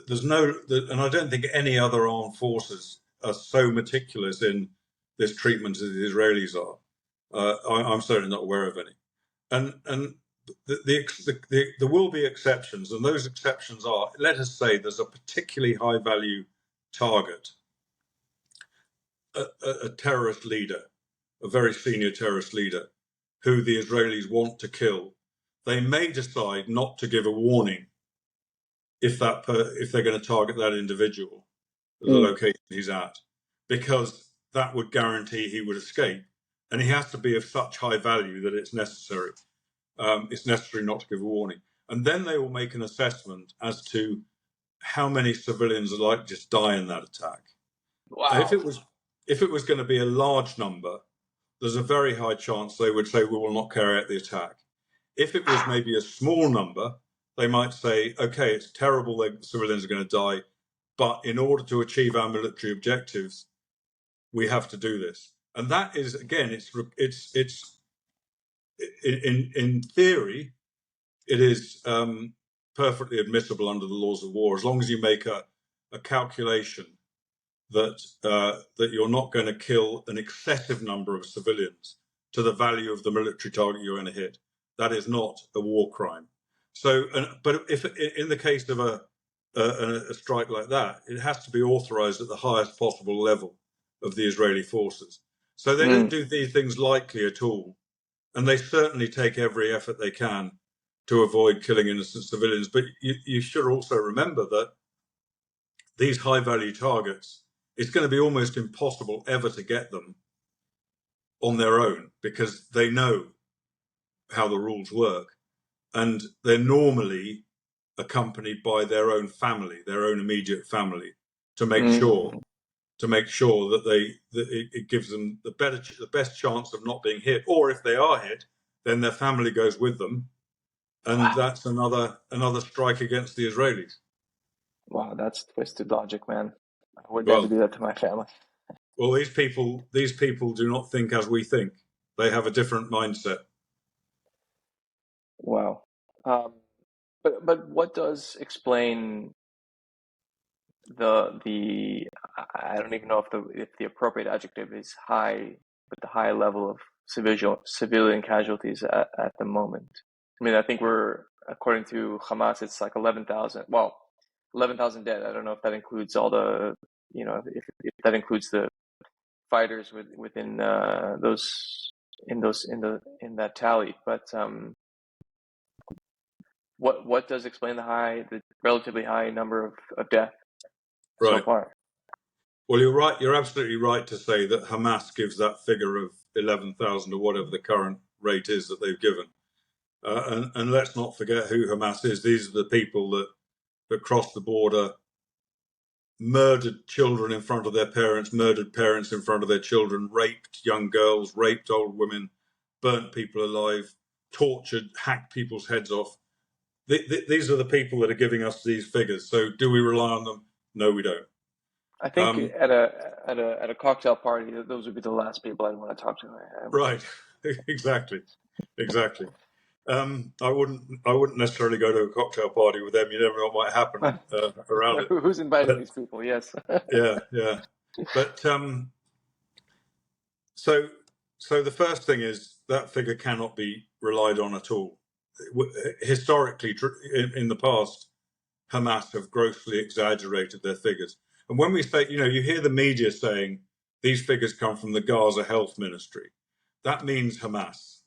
there's no, and I don't think any other armed forces are so meticulous in this treatment as the Israelis are. I'm certainly not aware of any. And there will be exceptions, and those exceptions are, let us say there's a particularly high value target, a terrorist leader, a very senior terrorist leader, who the Israelis want to kill. They may decide not to give a warning if they're going to target that individual, the location he's at, because that would guarantee he would escape, and he has to be of such high value that it's necessary. It's necessary not to give a warning, and then they will make an assessment as to how many civilians are likely to die in that attack. Wow. If it was going to be a large number, there's a very high chance they would say we will not carry out the attack. If it was maybe a small number, they might say, okay, it's terrible that civilians are going to die, but in order to achieve our military objectives, we have to do this. And that is, again, it's in theory, it is perfectly admissible under the laws of war, as long as you make a calculation that you're not going to kill an excessive number of civilians to the value of the military target you're going to hit. That is not a war crime. So, but if in the case of a strike like that, it has to be authorized at the highest possible level of the Israeli forces. So they don't do these things lightly at all, and they certainly take every effort they can to avoid killing innocent civilians. But you should also remember that these high-value targets, it's going to be almost impossible ever to get them on their own because they know how the rules work. And they're normally accompanied by their own family, their own immediate family, to make sure that it gives them the best chance of not being hit. Or if they are hit, then their family goes with them, and that's another strike against the Israelis. Wow, that's twisted logic, man. I would never Well, do that to my family. well, these people do not think as we think. They have a different mindset. Wow. But what does explain the I don't even know if the appropriate adjective is high, but the high level of civilian casualties at the moment? I mean, I think we're, according to Hamas, it's like 11,000. Well, 11,000 dead. I don't know if that includes all the, if that includes the fighters within those in that tally. But what does explain the relatively high number of death so Right. far? Well, you're right. You're absolutely right to say that Hamas gives that figure of 11,000 or whatever the current rate is that they've given. And let's not forget who Hamas is. These are the people that crossed the border, murdered children in front of their parents, murdered parents in front of their children, raped young girls, raped old women, burnt people alive, tortured, hacked people's heads off. These are the people that are giving us these figures. So do we rely on them? No, we don't. I think at a cocktail party, those would be the last people I'd want to talk to. Right. Exactly. I wouldn't necessarily go to a cocktail party with them. You never know what might happen around it. Who's inviting But, these people? Yes. yeah. But so the first thing is that figure cannot be relied on at all. Historically, in the past, Hamas have grossly exaggerated their figures. And when we say, you hear the media saying these figures come from the Gaza Health Ministry, that means Hamas.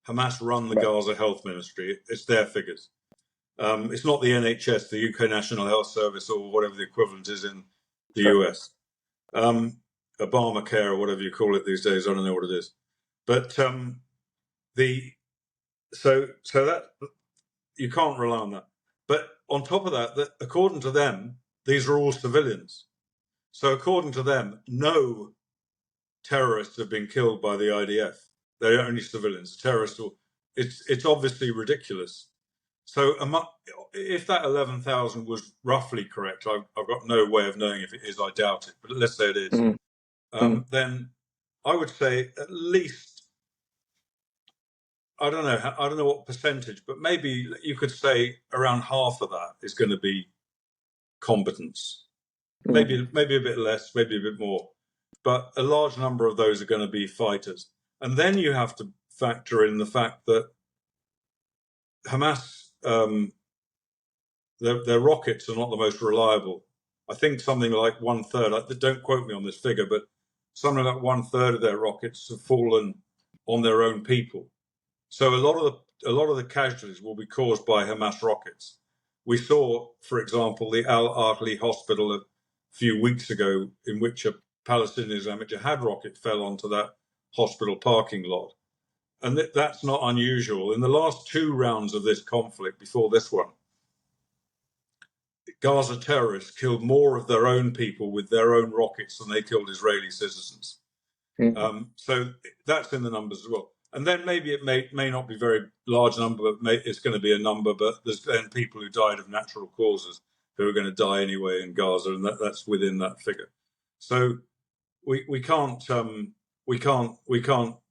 Hamas run the Right. Gaza Health Ministry. It's their figures. It's not the NHS, the UK National Health Service, or whatever the equivalent is in the US. Obamacare, or whatever you call it these days. I don't know what it is. But so that you can't rely on that. But on top of that, according to them, these are all civilians. So according to them, no terrorists have been killed by the IDF. They're only civilians. Terrorists. It's obviously ridiculous. So if that 11,000 was roughly correct, I've got no way of knowing if it is. I doubt it, but let's say it is. Then I would say at least, I don't know what percentage, but maybe you could say around half of that is going to be combatants. Maybe a bit less, maybe a bit more, but a large number of those are going to be fighters. And then you have to factor in the fact that Hamas, their rockets are not the most reliable. I think something like 1/3. Don't quote me on this figure, but something like 1/3 of their rockets have fallen on their own people. So a lot of the casualties will be caused by Hamas rockets. We saw, for example, the Al Ahli hospital a few weeks ago, in which a Palestinian Islamic Jihad rocket fell onto that hospital parking lot. And that's not unusual. In the last two rounds of this conflict, before this one, Gaza terrorists killed more of their own people with their own rockets than they killed Israeli citizens. So that's in the numbers as well. And then maybe it may not be a very large number, but it's going to be a number. But there's then people who died of natural causes who are going to die anyway in Gaza, and that's within that figure. So we can't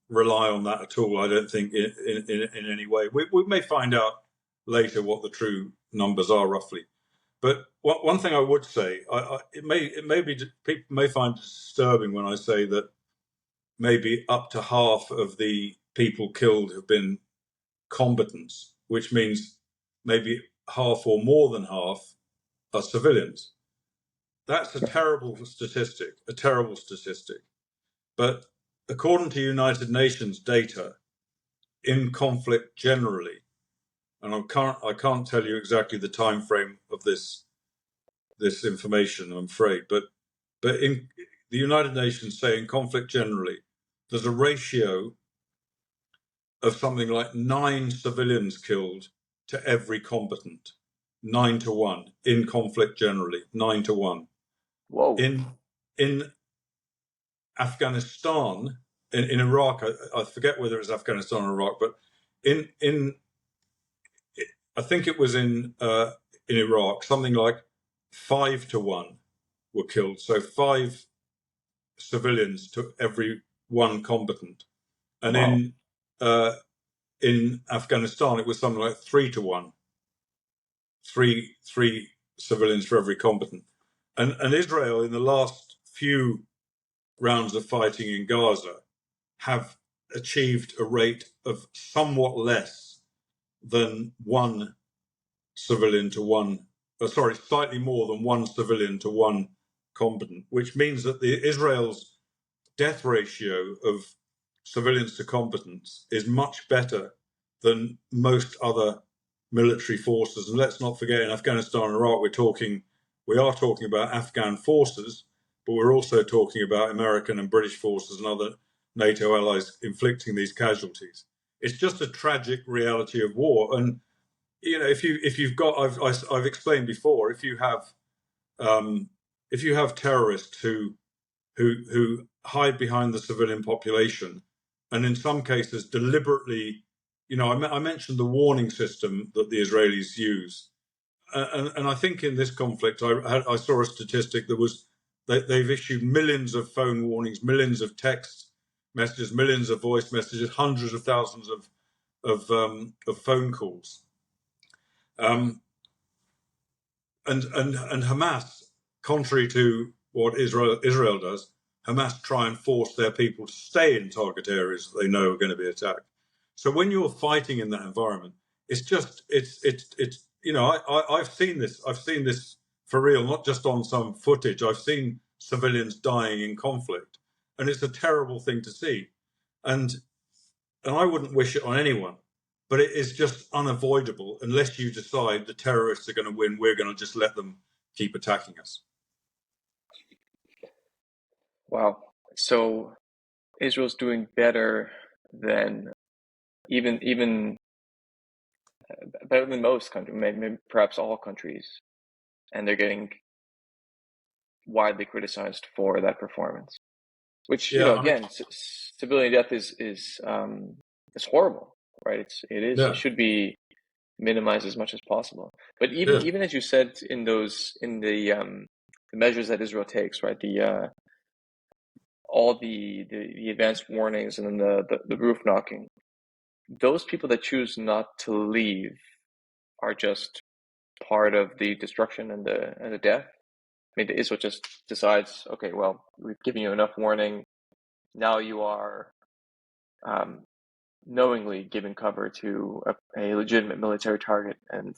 rely on that at all. I don't think in any way. We may find out later what the true numbers are roughly. But one thing I would say, it may be people may find it disturbing when I say that maybe up to half of the people killed have been combatants, which means maybe half or more than half are civilians. That's a terrible statistic. But according to United Nations data, in conflict generally, and I can't tell you exactly the time frame of this information, I'm afraid, but in the United Nations say in conflict generally, there's a ratio of something like 9 civilians killed to every combatant, 9-1 in conflict generally, 9-1. Whoa. In Afghanistan, in Iraq, I forget whether it was Afghanistan or Iraq, but in I think it was in Iraq, something like 5-1 were killed. So 5 civilians to every 1 combatant, and Wow. in Afghanistan it was something like 3-1, three civilians for every combatant, and Israel in the last few rounds of fighting in Gaza have achieved a rate of somewhat less than 1 civilian to 1, slightly more than 1 civilian to 1 combatant, which means that Israel's death ratio of civilians to combatants is much better than most other military forces. And let's not forget, in Afghanistan and Iraq, we are talking about Afghan forces, but we're also talking about American and British forces and other NATO allies inflicting these casualties. It's just a tragic reality of war. And if you've got, I've explained before, if you have terrorists who hide behind the civilian population, and in some cases deliberately, I mentioned the warning system that the Israelis use, and I think in this conflict, I saw a statistic that was they've issued millions of phone warnings, millions of text messages, millions of voice messages, hundreds of thousands of phone calls. And Hamas, contrary to what Israel does, Hamas try and force their people to stay in target areas that they know are going to be attacked. So when you're fighting in that environment, it's I've seen this. I've seen this for real, not just on some footage. I've seen civilians dying in conflict, and it's a terrible thing to see. And I wouldn't wish it on anyone, but it is just unavoidable unless you decide the terrorists are going to win. We're going to just let them keep attacking us. Wow. So Israel's doing better than even better than most countries, maybe perhaps all countries, and they're getting widely criticized for that performance. Which, Yeah, I mean, again, civilian death is horrible, right? yeah, it should be minimized as much as possible. But yeah, even as you said in the measures that Israel takes, right? All the advanced warnings and then the roof knocking. Those people that choose not to leave are just part of the destruction and the death. I mean, Israel just decides, okay, well, we've given you enough warning. Now you are knowingly given cover to a legitimate military target, and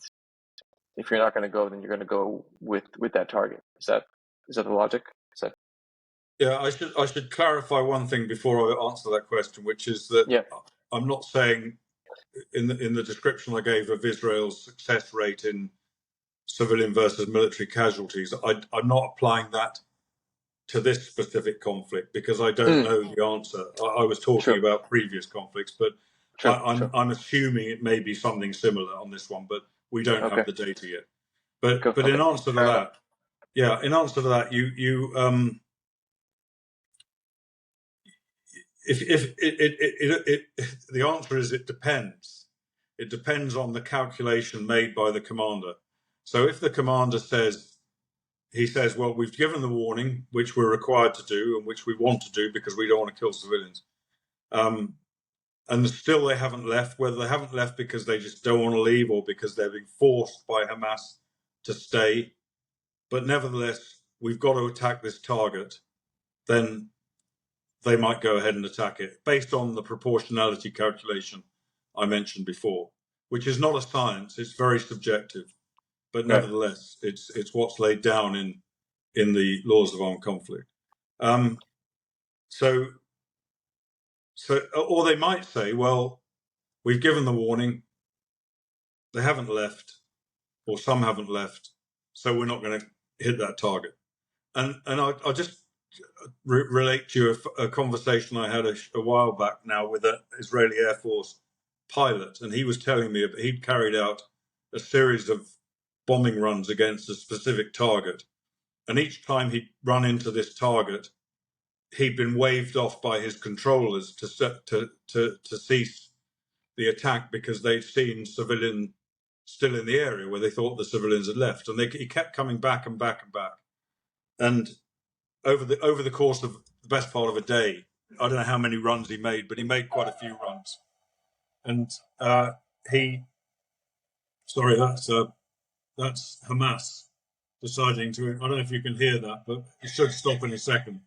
if you're not going to go, then you're going to go with that target. Is that the logic? yeah. I should clarify one thing before I answer that question, which is that Yeah. I'm not saying in the description I gave of Israel's success rate in civilian versus military casualties, I'm not applying that to this specific conflict because I don't know the answer. I was talking True. about previous conflicts, but True. True. I'm assuming it may be something similar on this one, but we don't have Okay. the data yet. Cool. But Okay. in answer to Fair enough. that, yeah, in answer to that, you if the answer is it depends. It depends on the calculation made by the commander. So if the commander says, well, we've given the warning, which we're required to do and which we want to do because we don't want to kill civilians, and still they haven't left, whether they haven't left because they just don't want to leave or because they're being forced by Hamas to stay, but nevertheless, we've got to attack this target, then they might go ahead and attack it based on the proportionality calculation I mentioned before, which is not a science, it's very subjective, but Right. nevertheless, it's what's laid down in the laws of armed conflict. So, or they might say, well, we've given the warning, they haven't left, or some haven't left, so we're not going to hit that target. And I'll just relate to you a conversation I had a while back now with an Israeli Air Force pilot, and he was telling me he'd carried out a series of bombing runs against a specific target, and each time he'd run into this target, he'd been waved off by his controllers to cease the attack because they'd seen civilian still in the area where they thought the civilians had left, and he kept coming back and back and back. And over the course of the best part of a day, I don't know how many runs he made, but he made quite a few runs. And that's Hamas deciding to. I don't know if you can hear that, but it should stop in a second.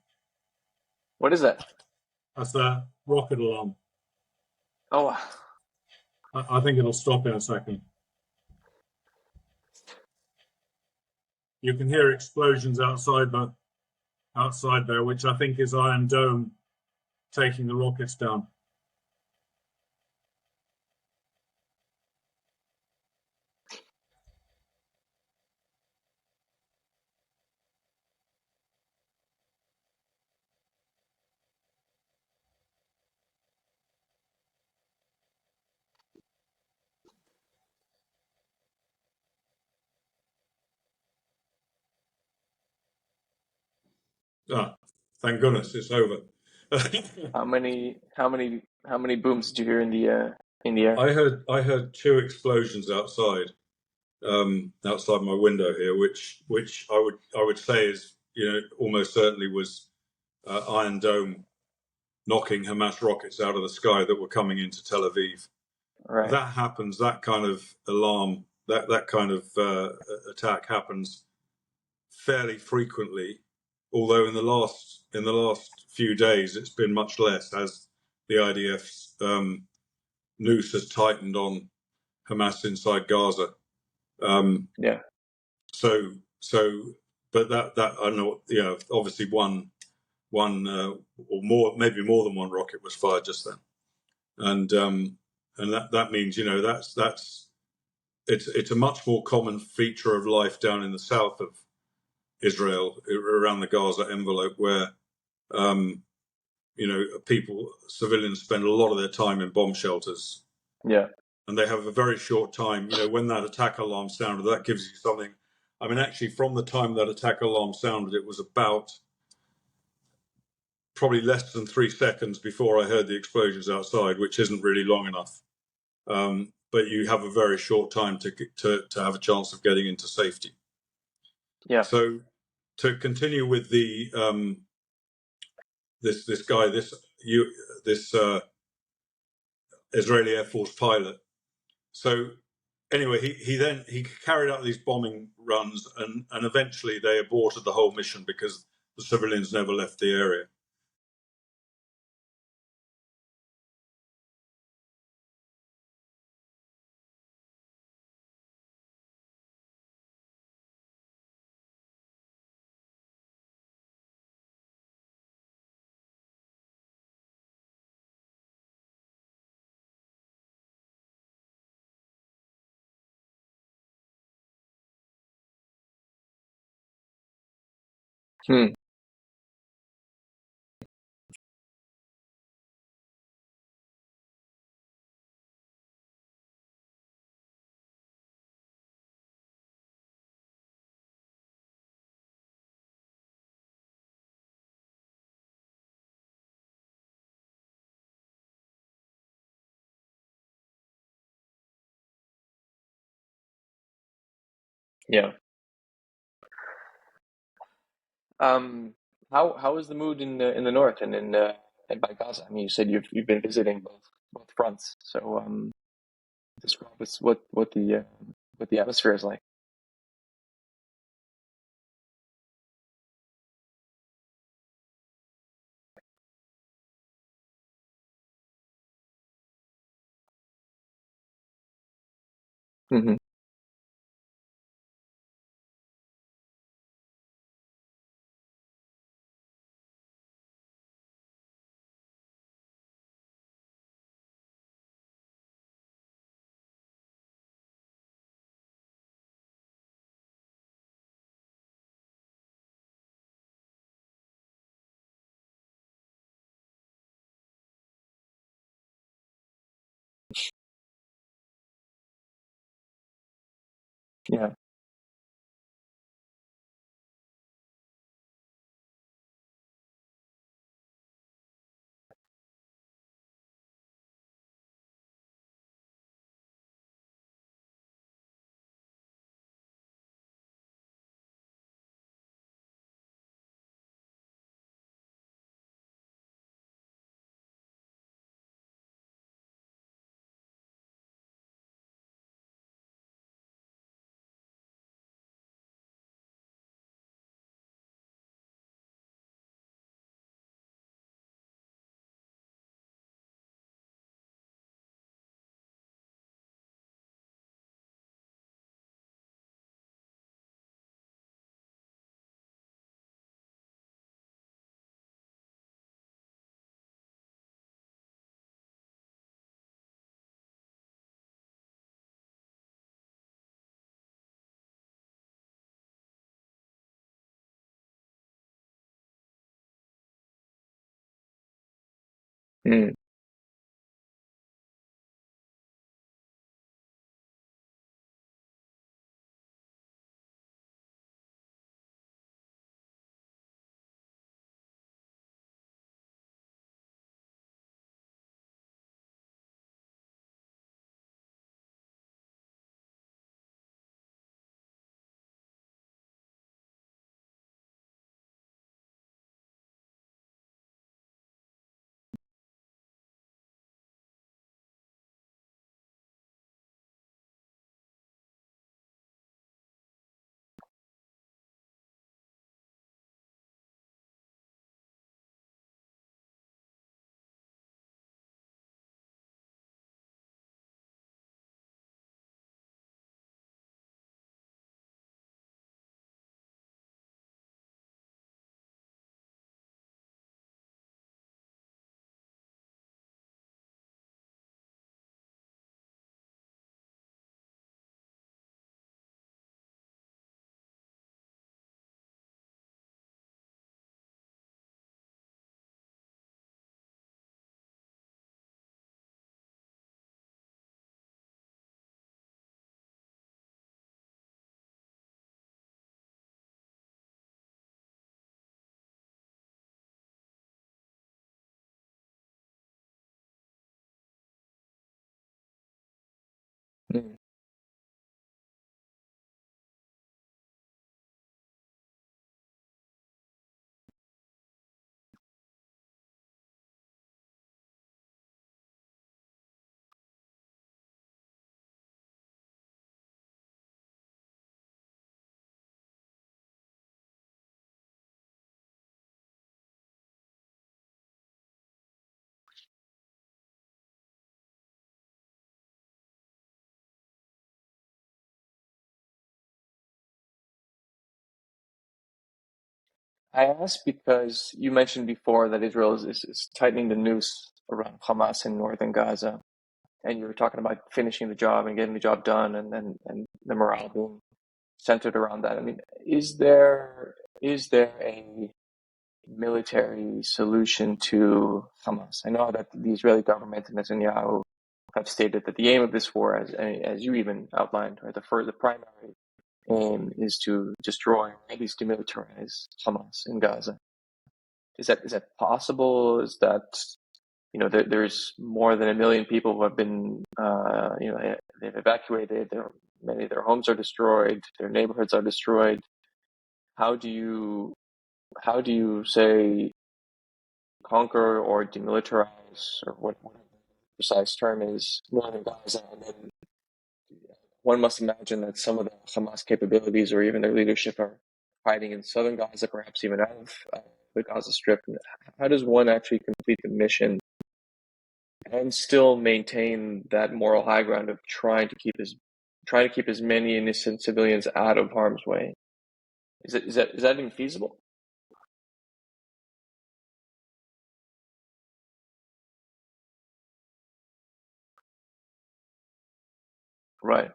What is that? That's the rocket alarm. Oh, I think it'll stop in a second. You can hear explosions outside there, which I think is Iron Dome taking the rockets down. Ah, thank goodness it's over. how many booms did you hear in the air? I heard two explosions outside my window here, which I would say is almost certainly was Iron Dome knocking Hamas rockets out of the sky that were coming into Tel Aviv. Right. That happens. That kind of alarm, that kind of attack happens fairly frequently. Although in the last few days, it's been much less as the IDF's noose has tightened on Hamas inside Gaza. Yeah. So, but that I don't know. Obviously one or more, maybe more than one rocket was fired just then, and that means that's it's a much more common feature of life down in the south of Israel, around the Gaza envelope, where civilians spend a lot of their time in bomb shelters. Yeah. And they have a very short time. When that attack alarm sounded, that gives you something. I mean, actually, from the time that attack alarm sounded, it was about probably less than 3 seconds before I heard the explosions outside, which isn't really long enough. But you have a very short time to have a chance of getting into safety. Yeah. So to continue with the this guy, this Israeli Air Force pilot. So anyway, he carried out these bombing runs, and eventually they aborted the whole mission because the civilians never left the area. Hmm. Yeah. Um, how is the mood in the north and by Gaza? I mean, you said you've been visiting both fronts, so describe us what the atmosphere is like. Hmm. Yeah. Mm. Mm. I asked because you mentioned before that Israel is tightening the noose around Hamas in northern Gaza, and you were talking about finishing the job and getting the job done, and the morale being centered around that. I mean, is there a military solution to Hamas? I know that the Israeli government and Netanyahu have stated that the aim of this war, as you even outlined, right, the primary aim is to destroy or at least demilitarize Hamas in Gaza. Is that possible? Is that there's more than 1 million people who have been they've evacuated. Many of their homes are destroyed. Their neighborhoods are destroyed. How do you say conquer or demilitarize or what the precise term is northern Gaza, and then one must imagine that some of the Hamas capabilities or even their leadership are hiding in southern Gaza, perhaps even out of the Gaza Strip. How does one actually complete the mission and still maintain that moral high ground of trying to keep as many innocent civilians out of harm's way? Is that even feasible? Right.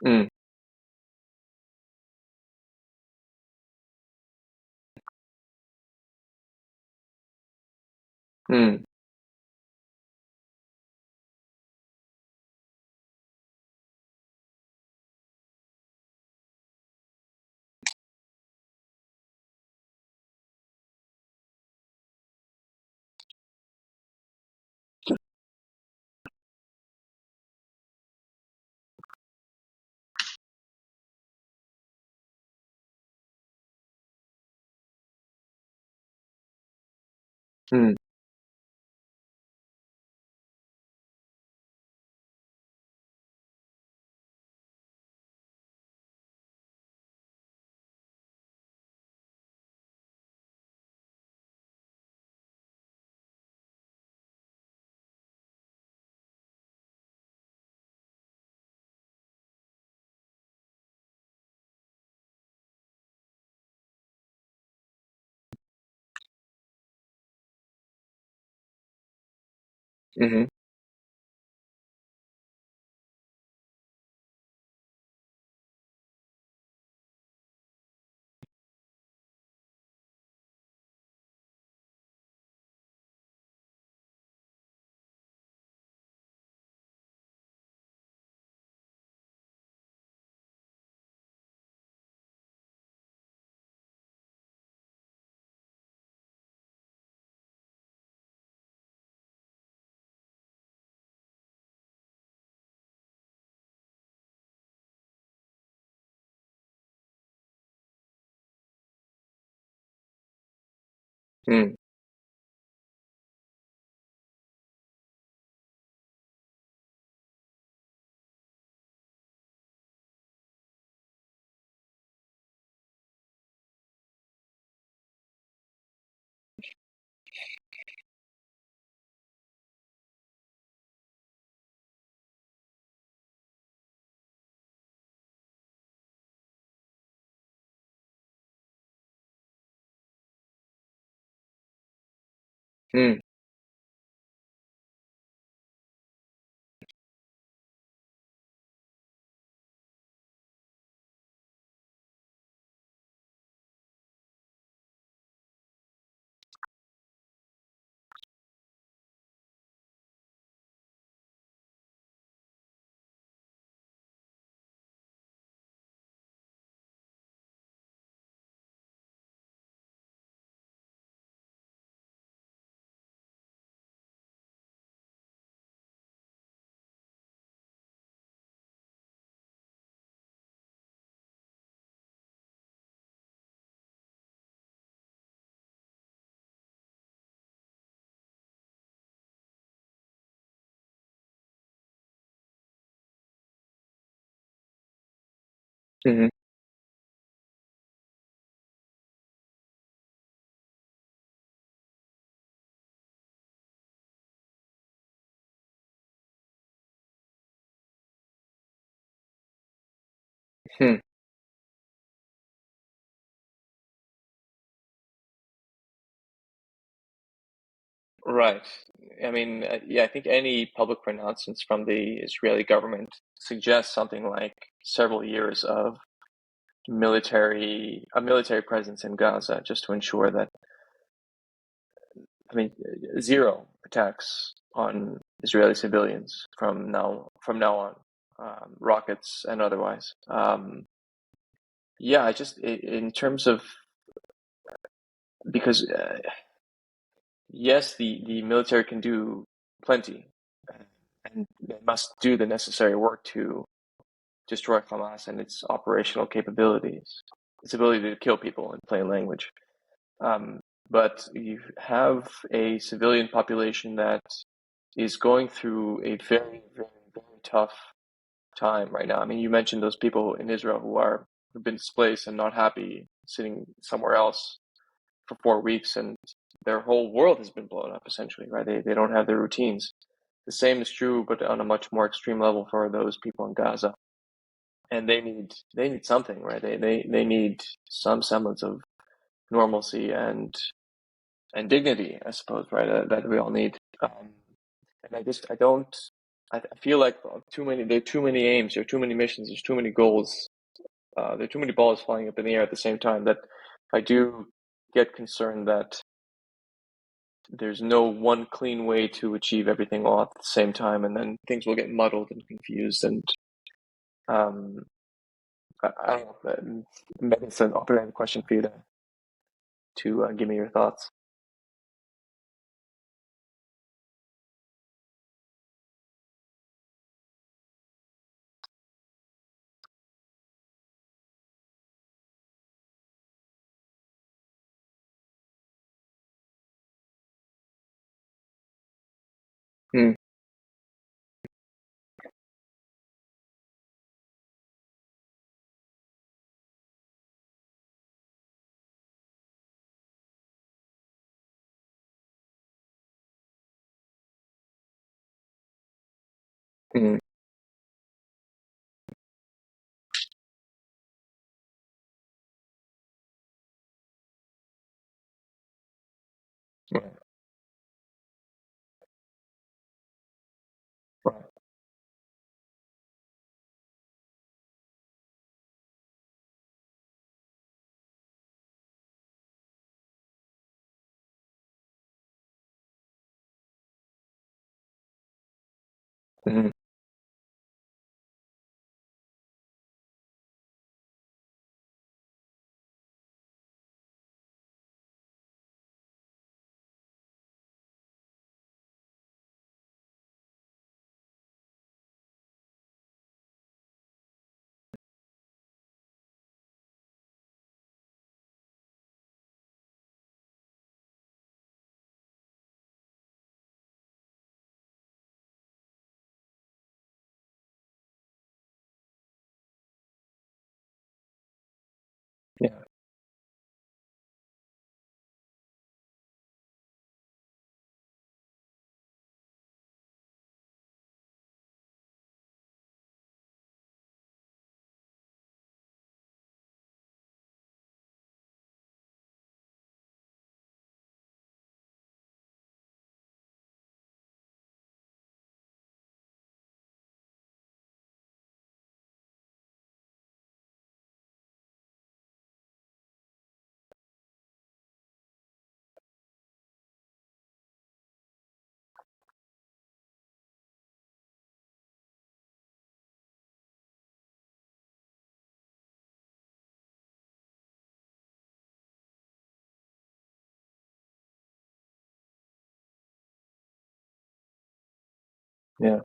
Mm. Mm. Mm. Mm-hmm. Mm. Mm. Mm-hmm. Hmm. Right. I mean, yeah, I think any public pronouncements from the Israeli government suggest something like several years of military presence in Gaza just to ensure that, I mean, zero attacks on Israeli civilians from now on, rockets and otherwise. Yeah, in terms of, because yes, the military can do plenty, uh, and they must do the necessary work to destroy Hamas and its operational capabilities, its ability to kill people in plain language. Um, but you have a civilian population that is going through a very, very, very tough time right now. I mean, you mentioned those people in Israel who've been displaced and not happy, sitting somewhere else for 4 weeks, and their whole world has been blown up essentially, right? They don't have their routines. The same is true, but on a much more extreme level for those people in Gaza, and they need something, right? They need some semblance of normalcy and dignity, I suppose, right? That we all need. And I don't. I feel like there are too many aims, there are too many missions, there's too many goals, there are too many balls flying up in the air at the same time that I do get concerned that there's no one clean way to achieve everything all at the same time, and then things will get muddled and confused. And um, I don't know. Maybe it's an open-ended question for you to give me your thoughts. Mm, mm, right, right. Mm, yeah, yeah,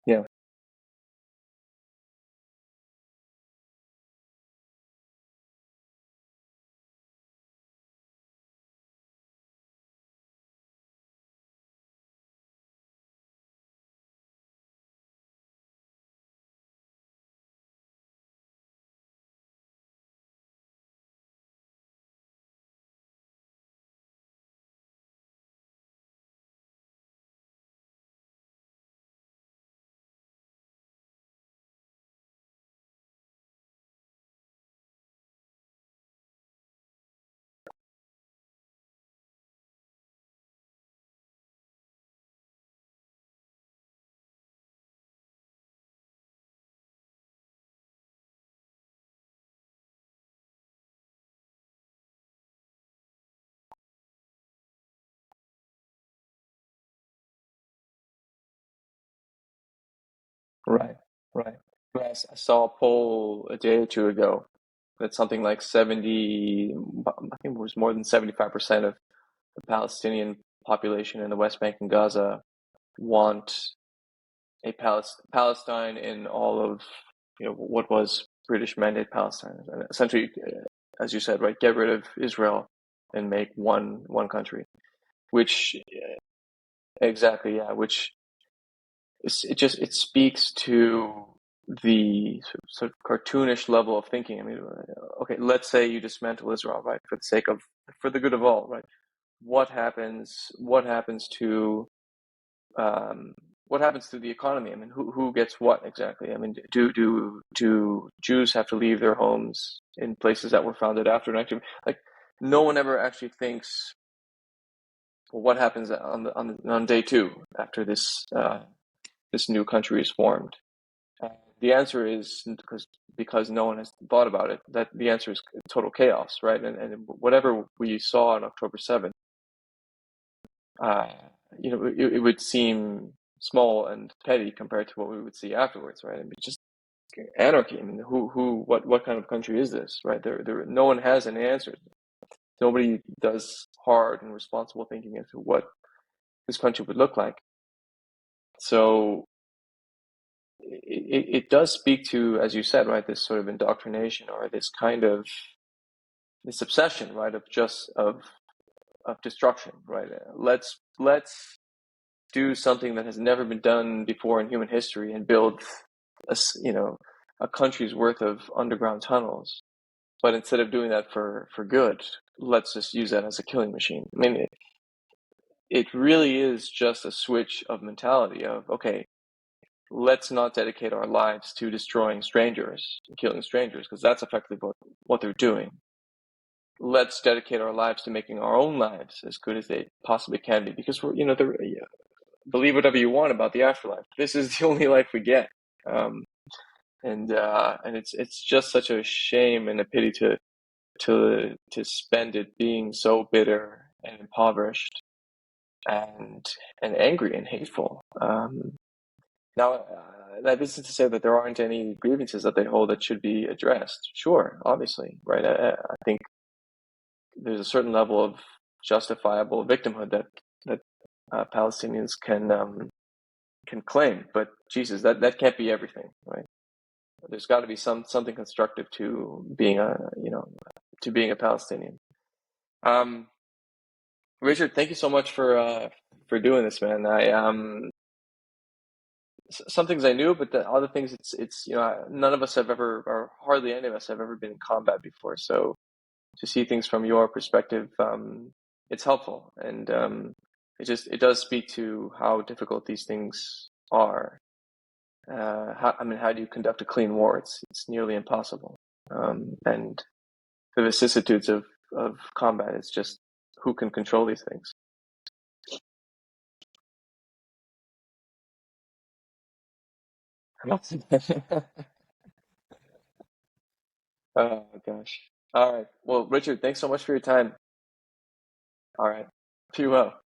yeah, right, right. Yes, I saw a poll a day or two ago that something like 70, I think it was more than 75% of the Palestinian population in the West Bank and Gaza want a Palestine in all of, what was British Mandate Palestine, and essentially, as you said, right, get rid of Israel and make one country, which exactly, yeah, which it speaks to the sort of cartoonish level of thinking. I mean, okay, let's say you dismantle Israel, right, for the good of all, right? What happens? Um, what happens to the economy? I mean, who gets what exactly? I mean, do Jews have to leave their homes in places that were founded after 19? Like, no one ever actually thinks well, what happens on day two after this new country is formed? The answer is because no one has thought about it. That the answer is total chaos, right? And whatever we saw on October 7th, uh, it would seem small and petty compared to what we would see afterwards, right? I mean, just anarchy. I mean, what kind of country is this, right? No one has any answers. Nobody does hard and responsible thinking as to what this country would look like. So it does speak to, as you said, right, this sort of indoctrination or this kind of this obsession, right, of destruction, right? Let's do something that has never been done before in human history and build a country's worth of underground tunnels. But instead of doing that for good, let's just use that as a killing machine. I mean, it really is just a switch of mentality of, okay, let's not dedicate our lives to destroying strangers, killing strangers, because that's effectively what they're doing. Let's dedicate our lives to making our own lives as good as they possibly can be, because believe whatever you want about the afterlife. This is the only life we get, and it's just such a shame and a pity to spend it being so bitter and impoverished and angry and hateful. Now, that isn't to say that there aren't any grievances that they hold that should be addressed. Sure, obviously, right? I think there's a certain level of justifiable victimhood that Palestinians can claim, but Jesus, that can't be everything, right? There's got to be something constructive to being a Palestinian. Richard, thank you so much for doing this, man. Some things I knew, but the other things it's none of us have ever, or hardly any of us have ever been in combat before. So to see things from your perspective, it's helpful, and it does speak to how difficult these things are. How do you conduct a clean war? It's nearly impossible, and the vicissitudes of combat. It's just who can control these things. Oh gosh. All right. Well, Richard, thanks so much for your time. All right. Be well.